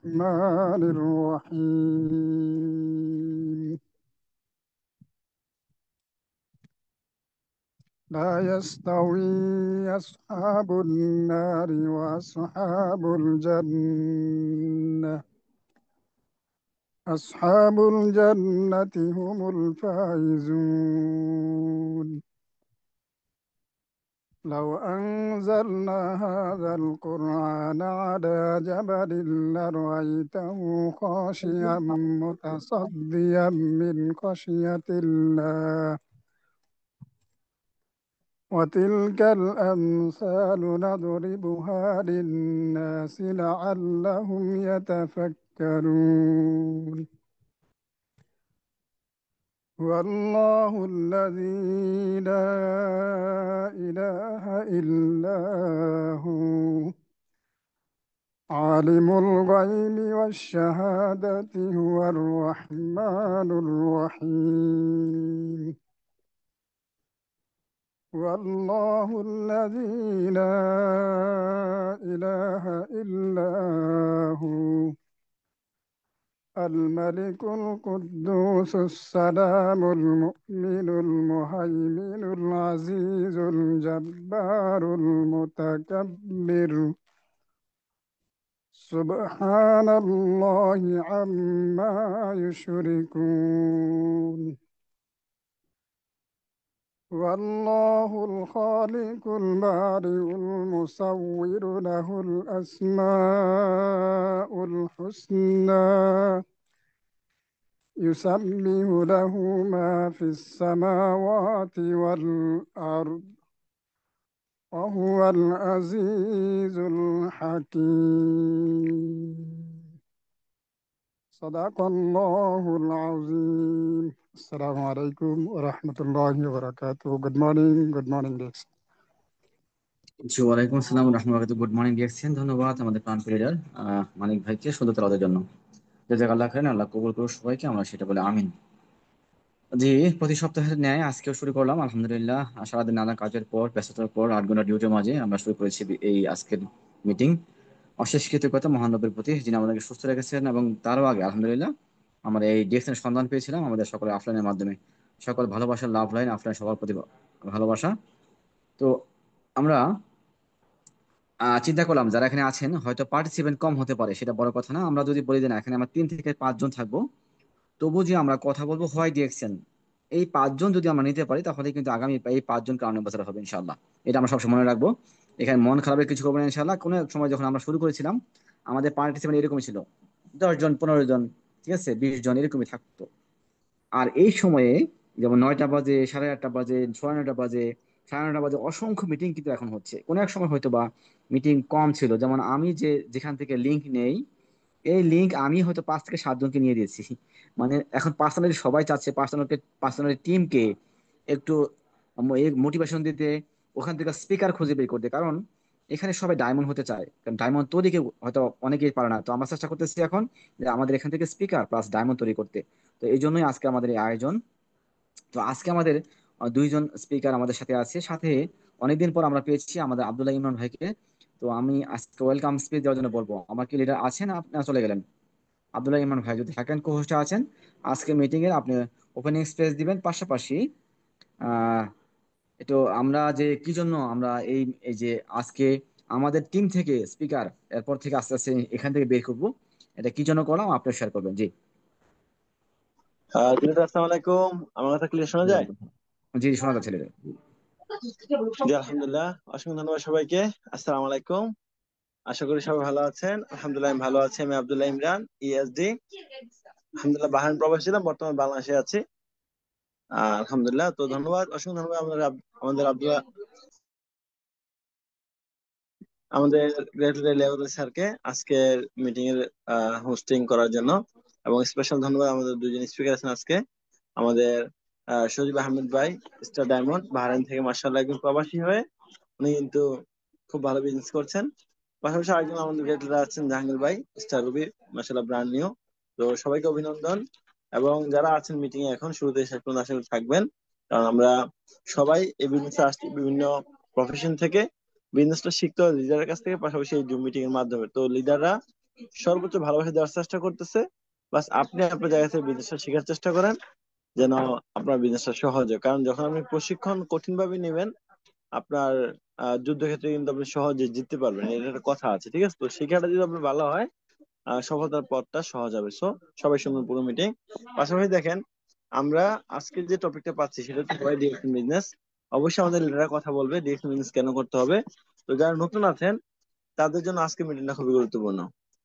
الرحمن الرحيم لا يستوي أصحاب النار وأصحاب الجنة أصحاب الجنة هم الفائزون لو أنزلنا هذا القرآن على جبل لرأيته خاشعا متصديا من خشية الله وتلك الأمثال نضربها للناس لعلهم يتفكرون والله الذي لا إله إلا هو عالم الغيب والشهادة هو الرحمن الرحيم والله الذي لا إله إلا هو الملك القدوس السلام المؤمن المهيمن العزيز الجبار المتكبر سبحان الله عما يشركون والله الخالق البارئ المصور له الأسماء الحسنى يسبح له ما في السماوات والأرض وهو العزيز الحكيم صدق الله العظيم السلام عليكم ورحمة الله وبركاته. Good morning, Dex. জি, ওয়ালাইকুম আসসালাম রহমতুল্লাহ। Good morning দেখছেন। ধন্যবাদ আমাদের প্রাণ লিডার মানিক ভাইকে সুন্দর তেলাওয়াতের জন্য। জাযাকাল্লাহ খাইরান, আল্লাহ কবুল করুন সবাইকে, আমরা সেটা বলে আমিন। জি, প্রতি সপ্তাহের ন্যায় আজকেও শুরু করলাম আলহামদুলিল্লাহ। সারাদিন নানা কাজের পর, ব্যস্ততার পর, 8 ঘন্টা ডিউটির মাঝে আমরা শুরু করেছি এই আজকের মিটিং। অশেষ কৃতজ্ঞতা মহানবীর প্রতি, যিনি আমাদেরকে সুস্থ রেখেছেন, এবং তারও আগে আলহামদুলিল্লাহ আমরা এই ডিএক্সের সন্ধান পেয়েছিলাম আমাদের সকলের আফলাইনের মাধ্যমে। সকল ভালোবাসার লাভ লাইন আফলাইন সবার প্রতি ভালোবাসা। তো আমরা চিন্তা করলাম যারা এখানে আছেন হয়তো পার্টিসিপেন্ট কম হতে পারে, সেটা বড় কথা না। আমরা যদি বলি যে না, এখানে আমরা 3 থেকে 5 জন থাকবো, তবু যে আমরা কথা বলবো হোয়াই ডিরেকশন, এই 5 জন যদি আমরা নিতে পারি তাহলে কিন্তু আগামী এই 5 জন কারণে বছর হবে ইনশাল্লাহ। এটা আমরা সবসময় মনে রাখবো। এখানে মন খারাপের কিছু করবো না ইনশাল্লাহ। কোনো এক সময় যখন আমরা শুরু করেছিলাম আমাদের পার্টিসিপেন্ট এরকমই ছিল, 10 জন 15 জন, ঠিক আছে, 20 জন এরকমই থাকতো। আর এই সময়ে যেমন 9টা বাজে, 8:30টা বাজে, 9:30টা বাজে, 9:30টা বাজে, অসংখ্য মিটিং কিন্তু এখন হচ্ছে। কোনো এক সময় হয়তো বা মিটিং কম ছিল, যেমন আমি যেখান থেকে লিংক নেই, এই লিংক আমি হয়তো 5 থেকে 7 জনকে নিয়ে দিয়েছি। মানে এখন পার্সোনালি সবাই চাচ্ছে পার্সোনালি টিমকে একটু মোটিভেশন দিতে, ওখান থেকে স্পিকার খুঁজে বের করতে। কারণ এখানে সবাই ডায়মন্ড হতে চায়, কারণ ডায়মন্ড তৈরি কেউ হয়তো অনেকেই পারে না। তো আমরা চেষ্টা করতেছি এখন যে আমাদের এখান থেকে স্পিকার প্লাস ডায়মন্ড তৈরি করতে। তো এই জন্যই আজকে আমাদের এই আয়োজন। তো আজকে আমাদের 2 জন স্পিকার আমাদের সাথে আছে। সাথে অনেকদিন পর আমরা পেয়েছি আমাদের আব্দুল্লাহ ইমরান ভাইকে। তো আমি আজকে ওয়েলকাম স্পিচ দেওয়ার জন্য বলবো। আমার কি লিডার আছেন, আপনারা চলে গেলেন? আব্দুল্লাহ ইমরান ভাই যদি থাকেন, কো হোস্টে আছেন আজকে মিটিং এর, আপনি ওপেনিং স্পিচ দিবেন। পাশাপাশি আহ তো আমরা যে কি জন্য আমরা এই এই যে আজকে আমাদের টিম থেকে স্পিকার এরপর থেকে আস্তে আস্তে এখান থেকে বের করবো, এটা কি জন্য করলাম আপনি শেয়ার করবেন। জি। দিলীপ, আসসালামু আলাইকুম। আমার কথা ক্লিয়ার শোনা যায়? জি, শোনা যাচ্ছে leader। জি, আলহামদুলিল্লাহ। অসংখ্য ধন্যবাদ সবাইকে। আসসালামু আলাইকুম। আশা করি সবাই ভালো আছেন। আলহামদুলিল্লাহ আমি ভালো আছি। আমি আব্দুল্লাহ ইমরান, ইএসডি। আলহামদুলিল্লাহ বাহরাইন প্রবাসী ছিলাম, বর্তমানে বাংলাদেশে আছি। আলহামদুলিল্লাহ। তো ধন্যবাদ, অসংখ্য ধন্যবাদ আমাদের আব্দুল্লাহ, আমাদের গ্রেট লেভেল স্যারকে আজকের মিটিং এর হোস্টিং করার জন্য। এবং স্পেশাল ধন্যবাদ আমাদের 2 জন স্পিকার আছেন আজকে। আমাদের সজীব আহমেদ ভাই, স্টার ডায়মন্ড, বাহরাইন থেকে মাশাআল্লাহ একজন প্রবাসী হয়ে উনি কিন্তু খুব ভালো বিজনেস করছেন। পাশাপাশি আরেকজন আমাদের গ্রেট লিডার আছেন জাহাঙ্গীর ভাই, স্টার রুবি, মাশাআল্লাহ ব্র্যান্ড নিউ। তো সবাইকে অভিনন্দন। এবং যারা আছেন মিটিং এ এখন শুরু থেকে শেষ পর্যন্ত আশা করি থাকবেন, কারণ আমরা সবাই এই বিজনেসে আসছি বিভিন্ন প্রফেশন থেকে। বিজনেসটা শিখতে হয় লিডারের কাছ থেকে, পাশাপাশি এই জুম মিটিং এর মাধ্যমে। তো লিডাররা সর্বোচ্চ ভালোবাসা দেওয়ার চেষ্টা করতেছে। বাস আপনি আপনার জায়গা থেকে বিজনেসটা শেখার চেষ্টা করেন যেন আপনার বিজনেসটা সহজ হয়। কারণ যখন আপনি প্রশিক্ষণ কঠিন ভাবে নেবেন, আপনার যুদ্ধক্ষেত্রে কিন্তু আপনি সহজে জিততে পারবেন, এটা একটা কথা আছে, ঠিক আছে? তো শেখাটা যদি আপনার ভালো হয়, সফলতার পথটা সহজ হবে। সো সবাই শুনুন পুরো মিটিং। পাশাপাশি দেখেন, আমরা আজকে যে টপিকটা পাচ্ছি সেটা হচ্ছে হোয়াই ডিরেকশন বিজনেস। অবশ্যই আমাদের লিডাররা কথা বলবে ডিরেকশন বিজনেস কেন করতে হবে। তো যারা নতুন আছেন তাদের জন্য আজকে মিটিংটা খুবই গুরুত্বপূর্ণ।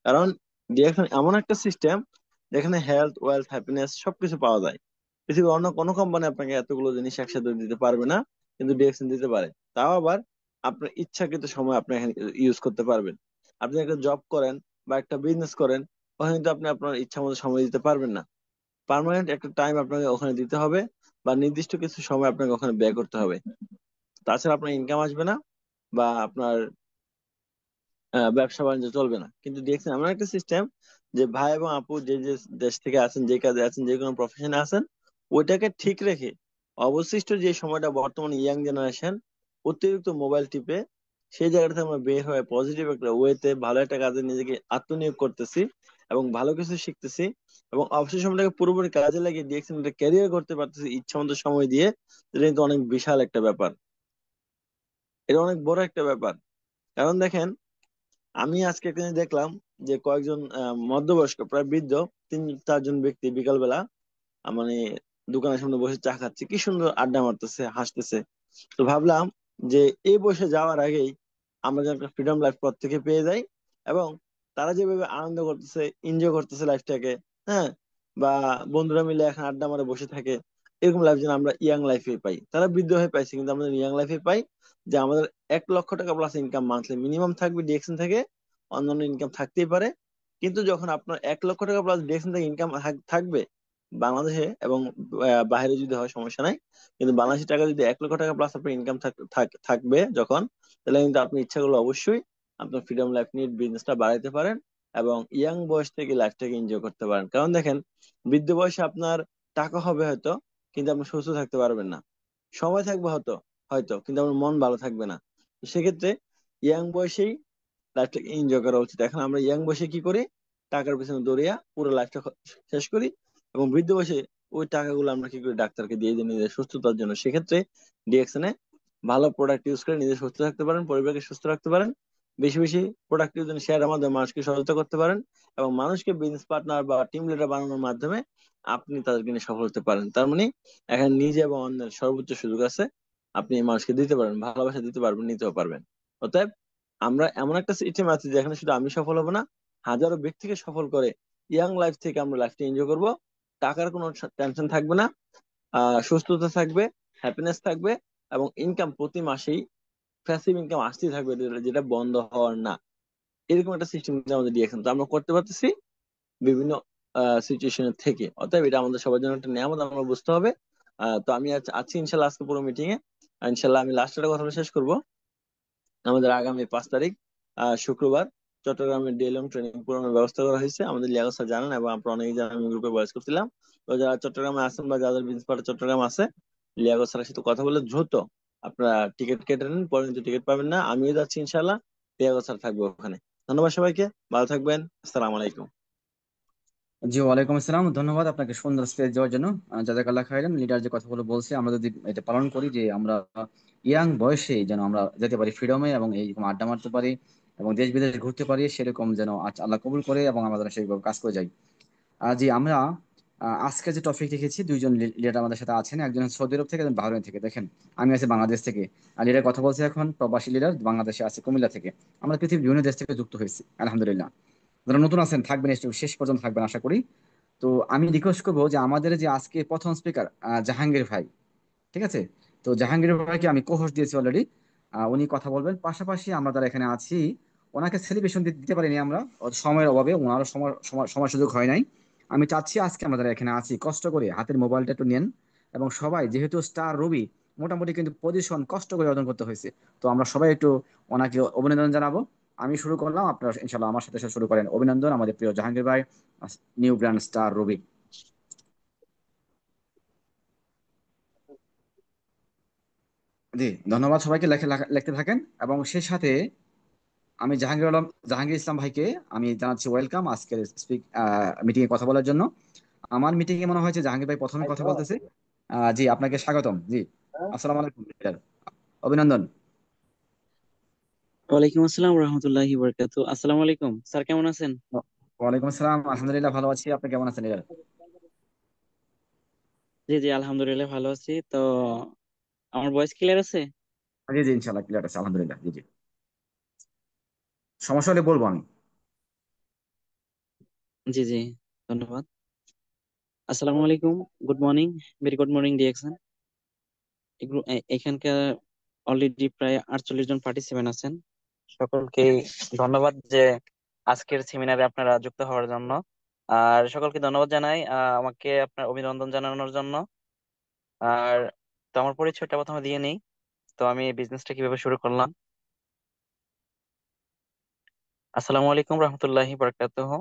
কারণ ডিরেকশন এমন একটা সিস্টেম যেখানে হেলথ, ওয়েলথ, হ্যাপিনেস সবকিছু পাওয়া যায়। পৃথিবীর অন্য কোনো কোম্পানি আপনাকে এতগুলো জিনিস একসাথে দিতে পারবে না, কিন্তু ডিরেকশন দিতে পারে। তাও আবার আপনার ইচ্ছাকৃত সময় আপনি এখানে ইউজ করতে পারবেন। আপনি একটা জব করেন বা একটা বিজনেস করেন, ওখানে কিন্তু আপনি আপনার ইচ্ছা মতো সময় দিতে পারবেন না। পার্মানেন্ট একটা টাইম আপনাকে ওখানে দিতে হবে, বা নির্দিষ্ট কিছু সময় আপনাকে ওখানে ব্যয় করতে হবে। তাছাড়া আপনার ইনকাম আসবে না, বা আপনার ব্যবসা বাণিজ্য চলবে না। কিন্তু ডিএক্সএন এমন একটা সিস্টেম যে ভাই এবং আপু যে যে দেশ থেকে আছেন, যে কাজে আছেন, যে কোনো প্রফেশনে আছেন, ওইটাকে ঠিক রেখে অবশিষ্ট যে সময়টা বর্তমানে ইয়াং জেনারেশন অতিরিক্ত মোবাইল টিপে, সেই জায়গাটাতে আমরা বের হয়ে পজিটিভ একটা ওয়েতে ভালো একটা কাজে নিজেকে আত্মনিয়োগ করতেছি এবং ভালো কিছু শিখতেছি, এবং অবসর সময়টাকে পুরোপুরি কাজে লাগিয়ে ডিএক্সএন একটা ক্যারিয়ার করতে পারতেছি ইচ্ছা মতো সময় দিয়ে। এটা কিন্তু অনেক বিশাল একটা ব্যাপার, এটা অনেক বড় একটা ব্যাপার। কারণ দেখেন, আমি আজকে একটা জিনিস দেখলাম যে কয়েকজন মধ্যবয়স্ক প্রায় বৃদ্ধ 3-4 জন ব্যক্তি বিকালবেলা মানে দোকানের সামনে বসে চা খাচ্ছে, কি সুন্দর আড্ডা মারতেছে, হাসতেছে। তো ভাবলাম যে এই বসে যাওয়ার আগেই আমরা যেন একটা ফ্রিডম লাইফ প্রত্যেকে পেয়ে যাই, এবং তারা যেভাবে আনন্দ করতেছে, এনজয় করতেছে লাইফটাকে, হ্যাঁ, বা বন্ধুরা মিলে এখন আড্ডা মারে বসে থাকে, এরকম লাইফ যেন আমরা ইয়াং লাইফে পাই। তারা বৃদ্ধ হয়ে পাইছে, কিন্তু আমরা ইয়াং লাইফে পাই, যে আমাদের 1 লক্ষ টাকা প্লাস ইনকাম মান্থলি মিনিমাম থাকবে ডিএক্সএন থেকে। অন্যান্য ইনকাম থাকতেই পারে, কিন্তু যখন আপনার 1 লক্ষ টাকা প্লাস ডিএক্সএন থেকে ইনকাম থাকবে বাংলাদেশে, এবং বাইরে যদি হয় সমস্যা নাই, কিন্তু বাংলাদেশি টাকা যদি 1 লক্ষ টাকা প্লাস আপনার ইনকাম থাকবে যখন, তাহলে কিন্তু আপনি ইচ্ছা করলে অবশ্যই আপনার ফ্রিডম লাইফ নিয়ে বিজনেসটা বাড়াইতে পারেন, এবং ইয়াং বয়স থেকে লাইফটাকে এনজয় করতে পারেন। কারণ দেখেন, বৃদ্ধ বয়সে আপনার টাকা হবে হয়তো, কিন্তু আপনি সুস্থ থাকতে পারবেন না। সময় থাকবে হয়তো, কিন্তু আপনার মন ভালো থাকবে না। তো সেক্ষেত্রে ইয়াং বয়সেই লাইফটাকে এনজয় করা উচিত। এখন আমরা ইয়াং বয়সে কি করি? টাকার পিছনে দৌড়িয়া পুরো লাইফটা শেষ করি, এবং বৃদ্ধ বয়সে ওই টাকাগুলো আমরা কি করি? ডাক্তারকে দিয়ে দিই নিজের সুস্থতার জন্য। সেক্ষেত্রে ডিএক্সএনে ভালো প্রোডাক্ট ইউজ করে নিজে সুস্থ থাকতে পারেন, পরিবারকে সুস্থ রাখতে পারেন। বেশি বেশি প্রোডাক্ট ইউজ শেয়ারের মাধ্যমে মানুষকে সহযোগিতা করতে পারেন, এবং মানুষকে বিজনেস পার্টনার বা টিম লিডার বানানোর মাধ্যমে আপনি তাদেরকে নিয়ে সফল হতে পারেন। তার মানে এখানে নিজে এবং অন্যের সর্বোচ্চ সুযোগ আছে, আপনি এই মানুষকে দিতে পারবেন, ভালোবাসা দিতে পারবেন, নিতেও পারবেন। অতএব আমরা এমন একটা সিস্টেম আছে যেখানে শুধু আমি সফল হব না, হাজারো ব্যক্তিকে সফল করে ইয়াং লাইফ থেকে আমরা লাইফটা এনজয় করব। টাকার কোনো টেনশন থাকবে না, সুস্থতা থাকবে, হ্যাপিনেস থাকবে, এবং ইনকাম প্রতি মাসেই প্যাসিভ ইনকাম আসতেই থাকবে, যেটা যেটা বন্ধ হওয়ার না। এরকম একটা সিস্টেম আমাদের ডিএক্সএন তো আমরা করতে পারতেছি বিভিন্ন সিচুয়েশনের থেকে। অতএব এটা আমাদের সবার জন্য একটা নিয়ামত, আমরা বুঝতে হবে। তো আমি আছি ইনশাল্লাহ আজকে পুরো মিটিং এ। ইনশাল্লাহ আমি লাস্ট একটা কথা বলে শেষ করব। আমাদের আগামী 5 তারিখ শুক্রবার চট্টগ্রামের ডেলং ট্রেনিং প্রোগ্রামের ব্যবস্থা করা হয়েছে, আমাদের লিয়াকত স্যার জানেন, এবং আপনারা অনেকেই জানেন, আমি গ্রুপে ভয়েস করছিলাম। তো যারা চট্টগ্রামে আছেন বা যাদের বিজনেস পার্টনার চট্টগ্রাম আছে, লিয়াকত স্যারের সাথে কথা বলে দ্রুত আপনারা টিকিট কেটে নেন, পরে কিন্তু টিকিট পাবেন না। আমিও যাচ্ছি ইনশাল্লাহ, লিয়াকত স্যার থাকবে ওখানে। ধন্যবাদ সবাইকে, ভালো থাকবেন, আসসালামু আলাইকুম। জি, ওয়ালাইকুম আসসালাম। ধন্যবাদ আপনাকে সুন্দর স্পেস দেওয়ার জন্য। জাজাকাল্লাহ খাইরান। লিডার যে কথাগুলো বলছে, আমরা যদি এটা পালন করি যে আমরা ইয়াং বয়সে যেন আমরা যেতে পারি ফ্রিডমে, এবং এইরকম আড্ডা মারতে পারি, এবং দেশ বিদেশ ঘুরতে পারি, সেরকম যেন আল্লাহ কবুল করে, এবং আমরা যেন সেইভাবে কাজ করে যাই। জি, আমরা আজকে যে টপিক রেখেছি, দুইজন লিডার আমাদের সাথে আছেন, একজন সৌদি আরব থেকে, একজন বাহরাইন থেকে। দেখেন, আমি আছি বাংলাদেশ থেকে। আর লিডার কথা বলছে এখন প্রবাসী লিডার বাংলাদেশে আছে, কুমিল্লা থেকে। আমরা পৃথিবীর বিভিন্ন দেশ থেকে যুক্ত হয়েছি, আলহামদুলিল্লাহ। যারা নতুন আছেন থাকবেন, একটু শেষ পর্যন্ত থাকবেন আশা করি। তো আমি রিকোয়েস্ট করবো যে আমাদের যে আজকে প্রথম স্পিকার জাহাঙ্গীর ভাই, ঠিক আছে? তো জাহাঙ্গীর ভাইকে আমি কোহোস্ট দিয়েছি অলরেডি, উনি কথা বলবেন। পাশাপাশি আমরা যারা এখানে আছি, ওনাকে সেলিব্রেশন দিতে পারিনি আমরা, সময়ের অভাবে, ওনারও সময় সময় সময় সুযোগ হয় নাই। আমি চাচ্ছি আজকে আমরা যারা এখানে আছি, কষ্ট করে হাতের মোবাইলটা একটু নেন, এবং সবাই, যেহেতু স্টার রবি, মোটামুটি কিন্তু পজিশন কষ্ট করে অর্জন করতে হয়েছে, তো আমরা সবাই একটু ওনাকে অভিনন্দন জানাবো। আমি শুরু করলাম, আপনারা ইনশাল্লাহ আমার সাথে সাথে শুরু করেন। অভিনন্দন আমাদের প্রিয় জাহাঙ্গীর ভাই, নিউ ব্র্যান্ড স্টার রবি। জি, ধন্যবাদ সবাইকে। লিখতে থাকেন, এবং সেই সাথে আমি জাহাঙ্গীর ইসলাম ভাইকে আমি জানাচ্ছি ওয়েলকাম আজকের মিটিং এ কথা বলার জন্য। আমার মিটিং এ মনে হয়েছে জাহাঙ্গীর ভাই প্রথমে কথা বলতেছে। জি, আপনাকে স্বাগতম। জি, আসসালামু আলাইকুম leader। অভিনন্দন। ওয়ালাইকুম আসসালাম রহমতুল্লাহি বরকাতু। আসসালামু আলাইকুম স্যার, কেমন আছেন? ওয়ালাইকুম আসসালাম, আলহামদুলিল্লাহ ভালো আছি। আপনি কেমন আছেন leader? জি জি, আলহামদুলিল্লাহ ভালো আছি। তো আমার ভয়েস ক্লিয়ার আছে? জি জি, ইনশাল্লাহ ক্লিয়ার আছে, আলহামদুলিল্লাহ। জি জি, সমস্যা হলে বলবো আমি। জি জি, ধন্যবাদ। আসসালামু আলাইকুম, good morning, very good morning DXN. এখানকার অলরেডি প্রায় 48 জন পার্টিসিপেন্ট আছেন। সকলকে ধন্যবাদ যে আজকের সেমিনারে আপনারা যুক্ত হওয়ার জন্য। আর সকলকে ধন্যবাদ জানাই আমাকে আপনার অভিনন্দন জানানোর জন্য। আর তো আমার পরিচয়টা প্রথমে দিয়ে নেই। তো আমি বিজনেসটা কিভাবে শুরু করলাম। আসসালামু আলাইকুম রহমতুল্লাহি বারাকাতুহু।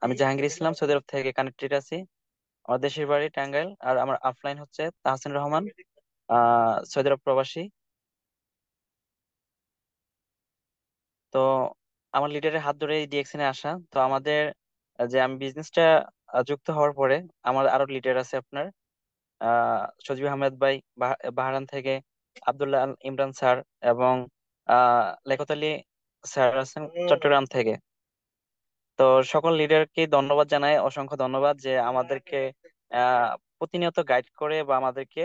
আমি জাহাঙ্গীর ইসলাম, সৌদি আরব থেকে কানেক্টেড আছি। আমার দেশের বাড়ি টাঙ্গাইল, আর আমার অফলাইন হচ্ছে তাহসিন রহমান, সৌদি আরব প্রবাসী। তো আমার লিডারের হাত ধরে এই ডিএক্সএন এ আসা। তো আমাদের যে আমি বিজনেসটা যুক্ত হওয়ার পরে আমার আরো লিডার আছে আপনার সজীব আহমেদ ভাই বাহারান থেকে, আব্দুল্লাহ আল ইমরান স্যার, এবং লেখত আলী স্যার আছেন চট্টগ্রাম থেকে। তো সকল লিডারকে ধন্যবাদ জানাই, অসংখ্য ধন্যবাদ যে আমাদেরকে প্রতিনিয়ত গাইড করে বা আমাদেরকে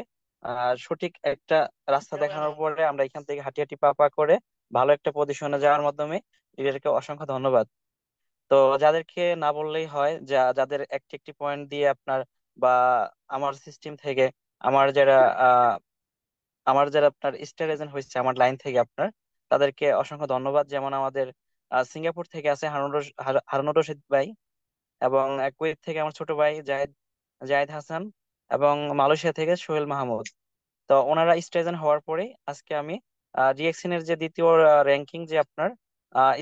সঠিক একটা রাস্তা দেখানোর পরে আমরা এখান থেকে হাঁটি হাঁটি পা পা করে ভালো একটা পজিশনে যাওয়ার মাধ্যমে লিডারকে অসংখ্য ধন্যবাদ। তো যাদেরকে না বললেই হয়, যাদের একটি একটি পয়েন্ট দিয়ে আপনার বা আমার সিস্টেম থেকে আমার যারা আমার যারা আপনার স্টার এজেন্ট হয়েছে আমার লাইন থেকে আপনার, তাদেরকে অসংখ্য ধন্যবাদ। যেমন আমাদের সিঙ্গাপুর থেকে আছে হারুনুর রশিদ ভাই, এবং কুয়েত থেকে আমার ছোট ভাই জায়েদ জায়েদ হাসান, এবং মালয়েশিয়া থেকে সোহেল মাহমুদ। তো ওনারা স্টার এজেন্ট হওয়ার পরে আজকে আমি রিএকশন এর যে দ্বিতীয় র্যাঙ্কিং যে আপনার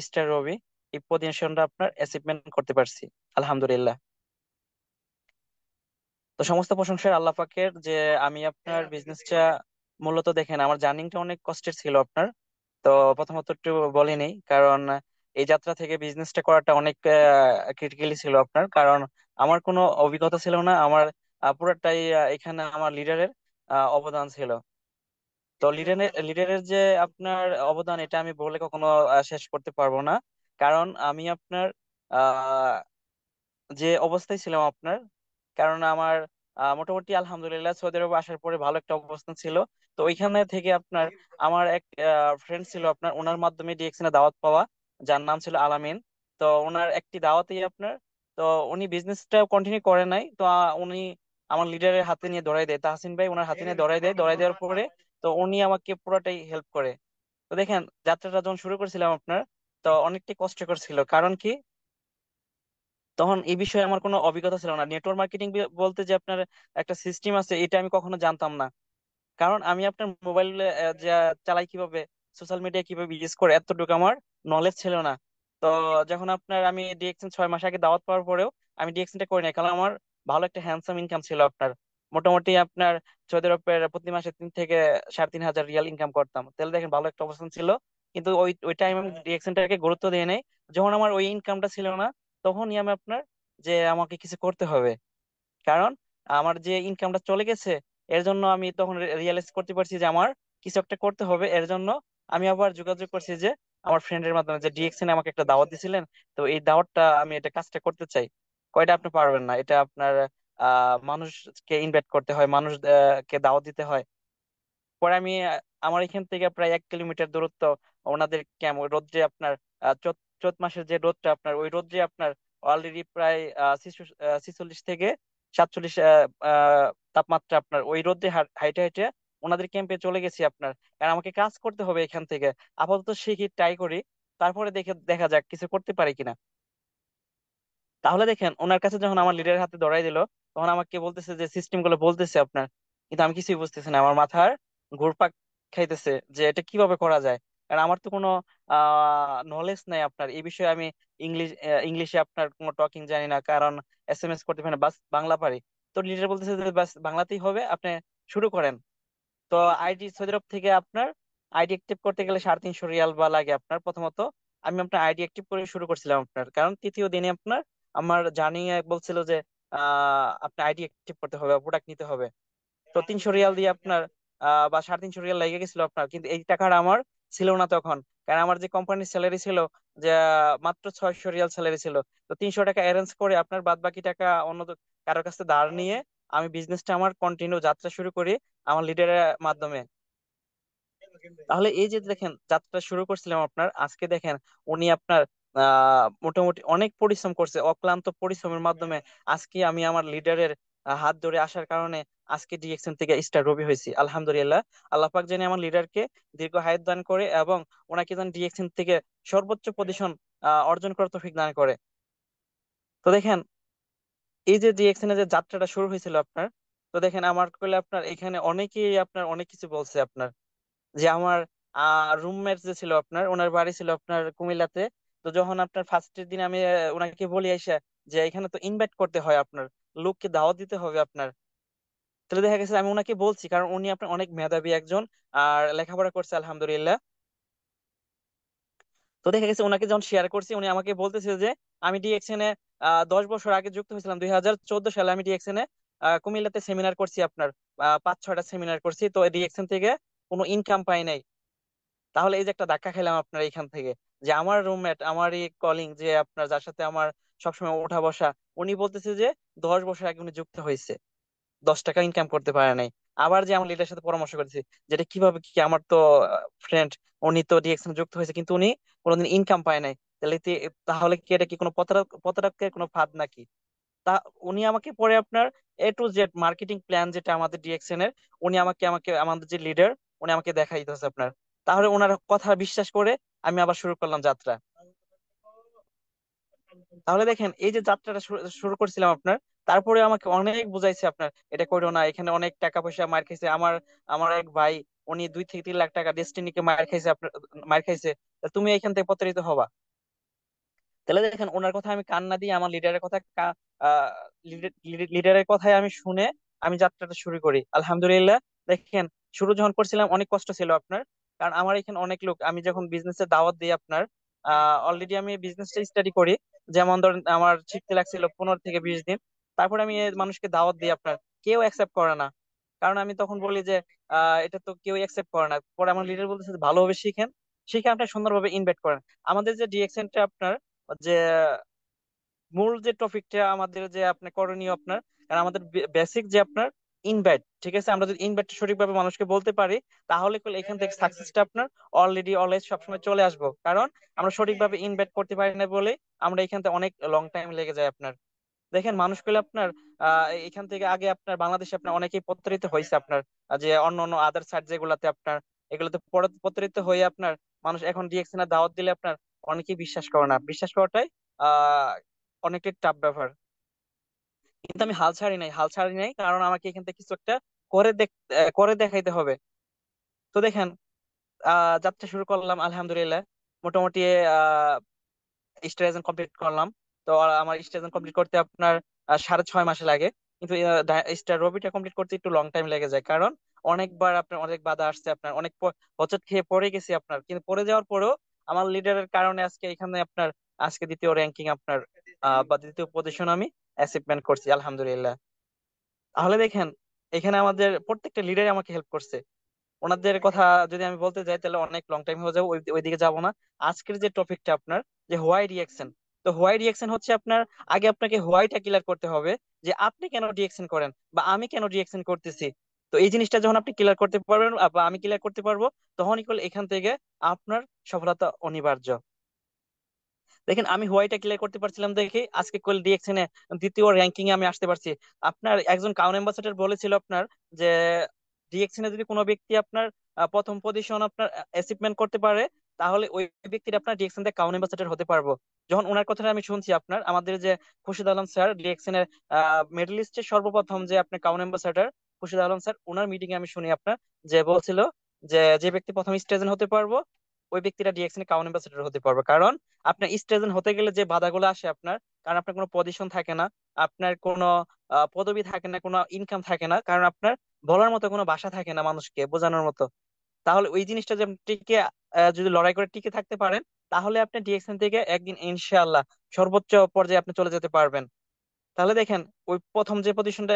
স্টার রবি, এই পজিশনটা আপনার অ্যাচিভমেন্ট করতে পারছি, আলহামদুলিল্লাহ। তো সমস্ত প্রশংসা আল্লাহ পাকের যে আমি আপনার বিজনেসটা মূলত দেখেন আমার জার্নিংটা অনেক কষ্টের ছিল আপনার। তো প্রথমত একটু বলে নেই, কারণ এই যাত্রা থেকে বিজনেসটা করাটা অনেক ক্রিটিক্যালি ছিল আপনার, কারণ আমার কোনো অভিজ্ঞতা ছিল না। আমার পুরোটাই এখানে আমার লিডারের অবদান ছিল। তো লিডারের যে আপনার অবদান, এটা আমি বলে কখনো শেষ করতে পারবো না। কারণ আমি আপনার যে অবস্থায় ছিলাম আপনার, কারণ আমার মোটামুটি আলহামদুলিল্লাহ সৌদি আরবে আসার পরে ভালো একটা অবস্থান ছিল। তো ওইখানে থেকে আপনার আমার এক ফ্রেন্ড ছিল আপনার, ওনার মাধ্যমে ডিএক্সএন এ দাওয়াত পাওয়া, যার নাম ছিল আলামিন। তো ওনার একটি দাওয়াতেই আপনার, তো উনি বিজনেসটা কন্টিনিউ করে নাই। তো উনি আমার লিডারের হাতে নিয়ে ধরাই দেয়, তাহসিন ভাই ওনার হাতে নিয়ে ধরাই দেয়। ধরাই দেওয়ার পরে তো উনি আমাকে পুরোটাই হেল্প করে। তো দেখেন যাত্রাটা যখন শুরু করেছিলাম আপনার, তো অনেকটাই কষ্টকর ছিল। কারণ কি, তখন এই বিষয়ে আমার কোনো অভিজ্ঞতা ছিল না। নেটওয়ার্ক মার্কেটিং বলতে যে আপনার একটা সিস্টেম আছে, এটা আমি কখনো জানতাম না। কারণ আমি আপনার মোবাইলে যা চালাই কিভাবে, সোশ্যাল মিডিয়া কিভাবে ইউজ করে, এতটুকু আমার নলেজ ছিল না। তো যখন আপনার আমি ডিএক্সএন 6 মাস আগে দাওয়াত পাওয়ার পরেও আমি ডিএক্সএনটা করি না, কারণ আমার ভালো একটা হ্যান্ডসাম ইনকাম ছিল আপনার। মোটামুটি আপনার সৌদি আরবের প্রতি মাসে 3 থেকে 3.5 হাজার রিয়াল ইনকাম করতাম, তাহলে দেখেন ভালো একটা অবস্থান ছিল। কিন্তু ওই ওই টাইম আমি ডিএক্সএনটাকে গুরুত্ব দিয়ে নেই। যখন আমার ওই ইনকামটা ছিল না, তখনই আমি আপনার যে আমাকে কিছু করতে হবে, কারণ আমার যে ইনকামটা চলে গেছে, এর জন্য আমি তখন রিয়েলাইজ করতে পারছি যে আমার কিছু একটা করতে হবে। এর জন্য আমি আবার যোগাযোগ করছি যে আমার ফ্রেন্ডের মাধ্যমে, যে ডিএক্সএন আমাকে একটা দাওয়াত দিছিলেন, তো এই দাওয়াতটা আমি এটা কাজটা করতে চাই। কয়টা আপনি পারবেন না, এটা আপনার মানুষকে ইনভাইট করতে হয়, মানুষ কে দাওয়াত দিতে হয়। পরে আমি আমার এখান থেকে প্রায় 1 কিলোমিটার দূরত্ব ওনাদের ক্যাম্প, ওই রোদ্রে আপনার চৈত মাসের যে রোদটা আপনার, ওই রোদ্রে আপনার অলরেডি প্রায় 46 থেকে 47 তাপমাত্রা আপনার, ওই রোদ্রে হাইটে হাইটে ওনাদের ক্যাম্পে চলে গেছি আপনার। কারণ আমাকে কাজ করতে হবে এখান থেকে, আপাতত শিখি, ট্রাই করি, তারপরে দেখা যাক কিছু করতে পারি কিনা। তাহলে দেখেন ওনার কাছে যখন আমার লিডারের হাতে ধরাই দিল, তখন আমাকে বলতেছে যে সিস্টেম গুলো বলতেছে আপনার, কিন্তু আমি কিছুই বুঝতেছি না। আমার মাথার ঘুরপাক খাইতেছে যে এটা কিভাবে করা যায়, কারণ আমার তো কোনো নলেজ নাই আপনার এই বিষয়ে। আমি ইংলিশে আপনার কোনো টকিং জানি না, কারণ এসএমএস করতে পারি না, বাস বাংলা পারি। তো লিডার বলতেছে যে বাস বাংলাতেই হবে, আপনি শুরু করেন। তো আইডি সৌদি আরব থেকে আপনার আইডি অ্যাক্টিভ করতে গেলে 350 রিয়াল বা লাগে আপনার প্রথমত। আমি আপনার আইডি অ্যাক্টিভ করে শুরু করছিলাম আপনার, কারণ তৃতীয় দিনে আপনার আমার জানিয়ে বলছিল যে আপনার আইডি অ্যাক্টিভ করতে হবে, প্রোডাক্ট নিতে হবে। তো 300 রিয়াল দিয়ে আপনার বা 350 রিয়াল লেগে গেছিল আপনার, কিন্তু এই টাকাটা আমার ছিল না তখন। কারণ আমার যে কোম্পানির স্যালারি ছিল, যে মাত্র 600 রিয়াল স্যালারি ছিল। তো 300 টাকা অ্যারেঞ্জ করে আপনার বাদ বাকি টাকা অন্য কারোর কাছে ধার নিয়ে আমি বিজনেসটা আমার কন্টিনিউ যাত্রা শুরু করি আমার লিডারের মাধ্যমে। তাহলে এই যে দেখেন যাত্রা শুরু করছিলাম আপনার, আজকে দেখেন উনি আপনার মোটামুটি অনেক পরিশ্রম করছে, অক্লান্ত পরিশ্রমের মাধ্যমে আজকে আমি আমার লিডারের হাত ধরে আসার কারণে আজকে ডিএক্সএন থেকে স্টার রবি হয়েছি। আলহামদুলিল্লাহ, আল্লাহ পাক জানি আমার লিডারকে দীর্ঘ হায়াত দান করে এবং ওনাকে যেন ডিএক্সএন থেকে সর্বোচ্চ পজিশন অর্জন করার তৌফিক দান করে। তো দেখেন এই যে ডিএক্সএন এর যে যাত্রাটা শুরু হয়েছিল আপনার, তো দেখেন আমার করলে আপনার এখানে অনেকেই আপনার অনেক কিছু বলছে আপনার, যে আমার রুমমেট যে ছিল আপনার, ওনার বাড়ি ছিল আপনার কুমিল্লাতে। তো যখন আপনার ফার্স্টের দিন আমি ওনাকে বলি আইসা যে এখানে তো ইনভাইট করতে হয় আপনার, লোককে দাওয়াত দিতে হবে আপনার। তাহলে দেখা গেছে আমি ওনাকে বলছি, কারণ উনি আপনার অনেক মেধাবী একজন আর লেখাপড়া করছে আলহামদুলিল্লাহ। তো দেখা গেছে ওনাকে যখন শেয়ার করছি, উনি আমাকে বলতেছে যে আমি ডিএক্সএন এ 10 বছর আগে যুক্ত হয়েছিলাম, 2014 সালে আমি ডিএক্সএন এ কুমিল্লাতে সেমিনার করছি আপনার, 5-6টা সেমিনার করছি, তো ডিএক্সএন থেকে কোনো ইনকাম পাই নাই। তাহলে এই যে একটা ধাক্কা খেলাম আপনার এইখান থেকে, যে আমার রুমমেট, আমার এই কলিং যে আপনার যার সাথে আমার সবসময় ওঠা বসা, উনি বলতেছে যে 10 বছর আগে উনি যুক্ত হয়েছে, 10 টাকা ইনকাম করতে পারে নাই। আবার যে আমার লিডারের সাথে পরামর্শ করেছি যেটা কিভাবে কি, আমার তো ফ্রেন্ড উনি তো ডিএক্সএন যুক্ত হয়েছে কিন্তু উনি কোনোদিন ইনকাম পায় নাই, তাহলে কি এটা কি কোনো প্রতারকের কোনো ফাঁদ নাকি? তা উনি আমাকে পরে আপনার A to Z marketing plan যেটা আমাদের ডিএক্সএন এর, উনি আমাকে আমাকে আমাদের যে লিডার, উনি আমাকে দেখাই দিতেছে আপনার। তাহলে ওনার কথা বিশ্বাস করে আমি আবার শুরু করলাম যাত্রা। তাহলে দেখেন এই যে যাত্রাটা শুরু করছিলাম আপনার, তারপরে আমাকে অনেক বুঝাইছে আপনার এটা করো না, এখানে অনেক টাকা পয়সা মার খাইছে আমার, আমার এক ভাই উনি 2 থেকে 3 লাখ টাকা ডেস্টিনিকে মার খাইছে আপনার, মার খাইছে। তা তুমি এখান থেকে প্রতারিত হবা? তাহলে দেখেন ওনার কথা আমি কান না দিয়ে আমার লিডারের কথা লিডারের কথাই আমি শুনে আমি যাত্রাটা শুরু করি আলহামদুলিল্লাহ। দেখেন শুরু যখন করছিলাম অনেক কষ্ট ছিল আপনার, কারণ আমার এখানে অনেক লোক, আমি যখন বিজনেসের দাওয়াত দিই আপনার, অলরেডি আমি বিজনেসটা স্টাডি করি, যেমন ধরেন আমার শিখতে লাগছিল 15 থেকে 20 দিন। তারপরে আমি মানুষকে দাওয়াত দিই আপনার, কেউ অ্যাকসেপ্ট করে না। কারণ আমি তখন বলি যে এটা তো কেউ অ্যাকসেপ্ট করে না। পরে আমার লিডার বলতেছে যে, ভালোভাবে শিখেন, শিখে আপনি সুন্দরভাবে ইনভাইট করেন। আমাদের যে ডিএক্সএনটা আপনার, যে মূল যে টপিকটা আমাদের যে আপনার করণীয় আপনার, কারণ আমাদের বেসিক যে আপনার ইনভাইট, ঠিক আছে, আমরা যদি ইনভাইট সঠিকভাবে মানুষকে বলতে পারি, তাহলে এখান থেকে সাকসেসটা আপনার অলরেডি অলওয়েজ সবসময় চলে আসবো। কারণ আমরা সঠিকভাবে ইনভাইট করতে পারি না বলে আমরা এখান থেকে অনেক লং টাইম লেগে যায় আপনার। দেখেন মানুষগুলো আপনার এখান থেকে আগে আপনার বাংলাদেশে আপনার অনেকেই প্রতারিত হয়েছে আপনার, যে অন্য অন্য আদার সাইড যেগুলাতে আপনার, এগুলোতে প্রতারিত হয়ে আপনার মানুষ এখন ডিএক্সএন এর দাওয়াত দিলে আপনার অনেকেই বিশ্বাস করে না। বিশ্বাস করাটাই আহ অনেকটাই টাফ ব্যাপার। কিন্তু আমি হাল ছাড়ি নাই, হাল ছাড়ি নাই, কারণ আমাকে এখান থেকে কিছু একটা করে দেখাইতে হবে। তো দেখেন যাত্রা শুরু করলাম আলহামদুলিল্লাহ। মোটামুটি স্টেশন কমপ্লিট করলাম। তো আমার স্টেশন কমপ্লিট করতে আপনার 6.5 মাস লাগে। কিন্তু স্টার রবিটা কমপ্লিট করতে একটু লং টাইম লেগে যায়, কারণ অনেকবার আপনার অনেক বাধা আসছে, আপনার অনেক হোঁচট খেয়ে পড়ে গেছি আপনার, কিন্তু পড়ে যাওয়ার পরেও আমার লিডারের কারণে আজকে এখানে আপনার আজকে দ্বিতীয় র্যাঙ্কিং আপনার বা দ্বিতীয় পজিশন আমি অ্যাচিভমেন্ট করছি আলহামদুলিল্লাহ। তাহলে দেখেন এখানে আমাদের প্রত্যেকটা লিডার আমাকে হেল্প করছে। ওনাদের কথা যদি আমি বলতে যাই তাহলে অনেক লং টাইম হয়ে যাবে, ওইদিকে যাব না। আজকের যে টপিকটা আপনার, যে হোয়াই রিঅ্যাকশন। তো হোয়াই রিঅ্যাকশন হচ্ছে আপনার, আগে আপনাকে হোয়াইটা ক্লিয়ার করতে হবে, যে আপনি কেন রিঅ্যাকশন করেন বা আমি কেন রিঅ্যাকশন করতেছি। তো এই জিনিসটা যখন আপনি ক্লিয়ার করতে পারবেন বা আমি ক্লিয়ার করতে পারবো, তখনই করলে এখান থেকে আপনার সফলতা অনিবার্য। দেখেন আমি হোয়াইটটা ক্লিয়ার করতে পারছিলাম দেখে আজকে কোল ডিএক্সএন এ দ্বিতীয় র্যাঙ্কিং এ আমি আসতে পারছি। আপনার একজন কাউন অ্যাম্বাসাডার বলেছিল আপনার, যে ডিএক্সএন এ যদি কোনো ব্যক্তি আপনার প্রথম পজিশন আপনার অ্যাচিভমেন্ট করতে পারে, তাহলে ওই ব্যক্তিটা আপনার ডিএক্সএন থেকে কাউন অ্যাম্বাসাডার হতে পারবো। যখন ওনার কথাটা আমি শুনছি আপনার, আমাদের যে খুরশিদ আলম স্যার ডিএক্সএন এর মিডল ইস্টের সর্বপ্রথম যে আপনার কাউন অ্যাম্বাসাডার খুরশিদ আলম স্যার, ওনার মিটিং এ আমি শুনি আপনার, যে বলছিল যে যে ব্যক্তি প্রথম স্টেজেন হতে পারবো ওই ব্যক্তিটা ডিএক্সএন কাউন অ্যাম্বাসাডার হতে পারবে। কারণ আপনার স্টেজেন হতে গেলে যে বাধাগুলো আসে আপনার, কারণ আপনার কোনো পজিশন থাকে না, আপনার কোনো পদবি থাকে না, কোনো ইনকাম থাকে না, কারণ আপনার বলার মতো কোনো ভাষা থাকে না মানুষকে বোঝানোর মতো। তাহলে ওই জিনিসটা যে টিকে যদি লড়াই করে টিকে থাকতে পারেন, তাহলে আপনি ডিএক্সএন থেকে একদিন ইনশাআল্লাহ সর্বোচ্চ পর্যায়ে আপনি চলে যেতে পারবেন। তাহলে দেখেন, ওই প্রথম যে পজিশনটা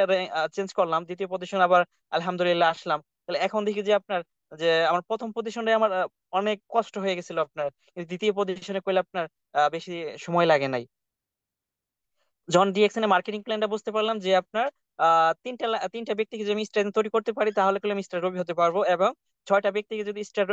চেঞ্জ করলাম, দ্বিতীয় পজিশন আবার আলহামদুলিল্লাহ আসলাম। তাহলে এখন দেখি যে আপনার, যে আমার প্রথম পজিশনে আমার অনেক কষ্ট হয়ে গেছিল আপনার, কিন্তু দ্বিতীয় পজিশনে করলে আপনার বেশি সময় লাগে নাই। যখন ডিএক্সএন এর মার্কেটিং প্ল্যানটা বুঝতে পারলাম যে আপনার তিনটা ব্যক্তিকে যদি আমি স্টার তৈরি করতে পারি তাহলে আমি স্টার রবি হতে পারবো, এবং 6টা ব্যক্তিকে যদি স্টার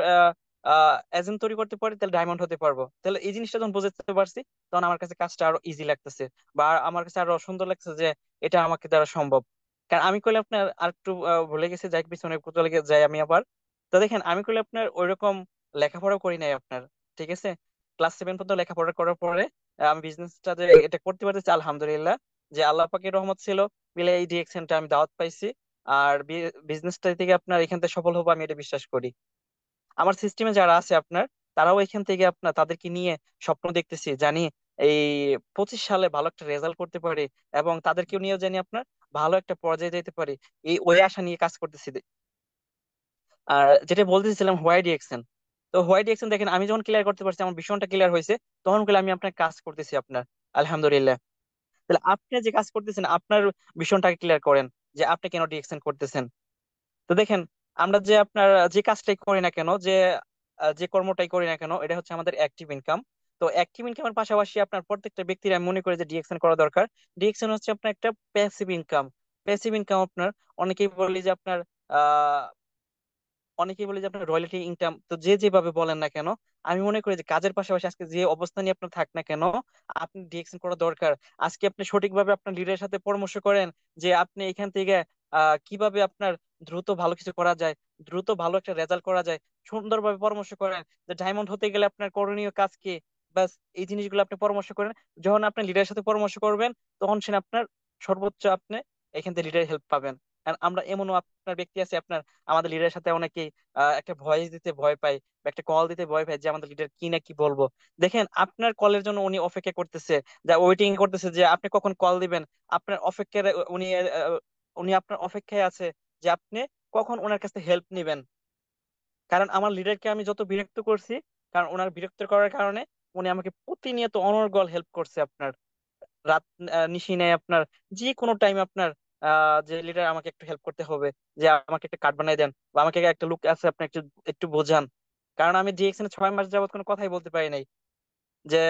এজেন্ট তৈরি করতে পারি তাহলে ডায়মন্ড হতে পারবো। তাহলে এই জিনিসটা যখন বুঝতে পারছি, তখন আমার কাছে কাজটা আরো ইজি লাগতেছে, বা আমার কাছে আরো সুন্দর লাগতেছে যে এটা আমাকে দ্বারা সম্ভব। কারণ আমি করলে আপনার আর একটু ভুলে গেছি, যাই পিছনে চলে যাই আমি আবার। তো দেখেন, আমি করলে আপনার ওইরকম লেখাপড়া করি নাই আপনার, ঠিক আছে। ক্লাস 7 পর্যন্ত লেখাপড়া করার পরে আমি বিজনেসটা যে এটা করতে পারতেছি আলহামদুলিল্লাহ, যে আল্লাহ পাকের রহমত ছিল মিলে এই ডিরেকশনটা আমি দাওয়াত পাইছি। আর বিজনেসটা থেকে আপনার এখান থেকে সফল হবো আমি এটা বিশ্বাস করি। আমার সিস্টেমে যারা আছে আপনার, তারাও এখান থেকে আপনার তাদেরকে নিয়ে স্বপ্ন দেখতেছি, জানি এই 25 সালে ভালো একটা রেজাল্ট করতে পারি, এবং তাদেরকেও নিয়ে জানি আপনার ভালো একটা পর্যায়ে যেতে পারি, এই ওই আশা নিয়ে কাজ করতেছি। আর যেটা বলতেছিলাম হোয়াই ডিরেকশন, তো হোয়াই ডিরেকশন দেখেন, আমি যখন ক্লিয়ার করতে পারছি, আমার ভীষণটা ক্লিয়ার হয়েছে, তখন গুলো আমি আপনার কাজ করতেছি আপনার আলহামদুলিল্লাহ। তাহলে আপনি যে কাজ করতেছেন আপনার ভীষণটাকে ক্লিয়ার করেন, যে আপনি কেন ডিরেকশন করতেছেন। তো দেখেন, আমরা যে আপনার যে কাজটাই করি না কেন, যে কর্মটাই করি না কেন, এটা হচ্ছে আমাদের অ্যাক্টিভ ইনকাম। তো অ্যাক্টিভ ইনকামের পাশাপাশি আপনার প্রত্যেকটা ব্যক্তির আমি মনে করি যে ডিরেকশন করা দরকার। ডিরেকশন হচ্ছে আপনার একটা প্যাসিভ ইনকাম। প্যাসিভ ইনকাম আপনার, অনেকেই বলি যে আপনার অনেকেই বলে যে আপনার রয়্যালটি ইনকাম, তো যে যেভাবে বলেন না কেন, আমি মনে করি যে কাজের পাশাপাশি আজকে যে অবস্থানে আপনার থাক না কেন, আপনি ডিরেকশন করা দরকার। আজকে আপনি সঠিকভাবে আপনার লিডারের সাথে পরামর্শ করেন যে আপনি এখান থেকে কিভাবে আপনার দ্রুত ভালো কিছু করা যায়, দ্রুত ভালো একটা রেজাল্ট করা যায়, সুন্দরভাবে পরামর্শ করেন যে ডায়মন্ড হতে গেলে আপনার করণীয় কাজ কি। ব্যাস, এই জিনিসগুলো আপনি পরামর্শ করেন। যখন আপনি লিডারের সাথে পরামর্শ করবেন, তখন সে আপনার সর্বোচ্চ আপনি এখান থেকে লিডারের হেল্প পাবেন। আর আমরা এমনও আপনার ব্যক্তি আছে আপনার, আমাদের লিডারের সাথে অনেকেই একটা ভয়েস দিতে ভয় পায় বা একটা কল দিতে ভয় পায় যে আমাদের লিডার কি না কি বলবো। দেখেন, আপনার কলের জন্য উনি অপেক্ষা করতেছে, যা ওয়েটিং করতেছে যে আপনি কখন কল দিবেন। আপনার অপেক্ষায় উনি উনি আপনার অপেক্ষায় আছে যে আপনি কখন ওনার কাছে হেল্প নেবেন। কারণ আমার লিডারকে আমি যত বিরক্ত করছি, কারণ ওনার বিরক্ত করার কারণে উনি আমাকে প্রতিনিয়ত অনর্গল হেল্প করছে আপনার, রাত নিশি নেই আপনার, যে কোনো টাইম আপনার যে লিডার আমাকে একটু হেল্প করতে হবে, যে আমাকে একটা কার্ড বানিয়ে দেন, বা আমাকে একটা লুক আছে আপনি একটু একটু বোঝান। কারণ আমি ডিএক্সএন 6 মাস যাবত কোনো কথাই বলতে পারি নাই, যে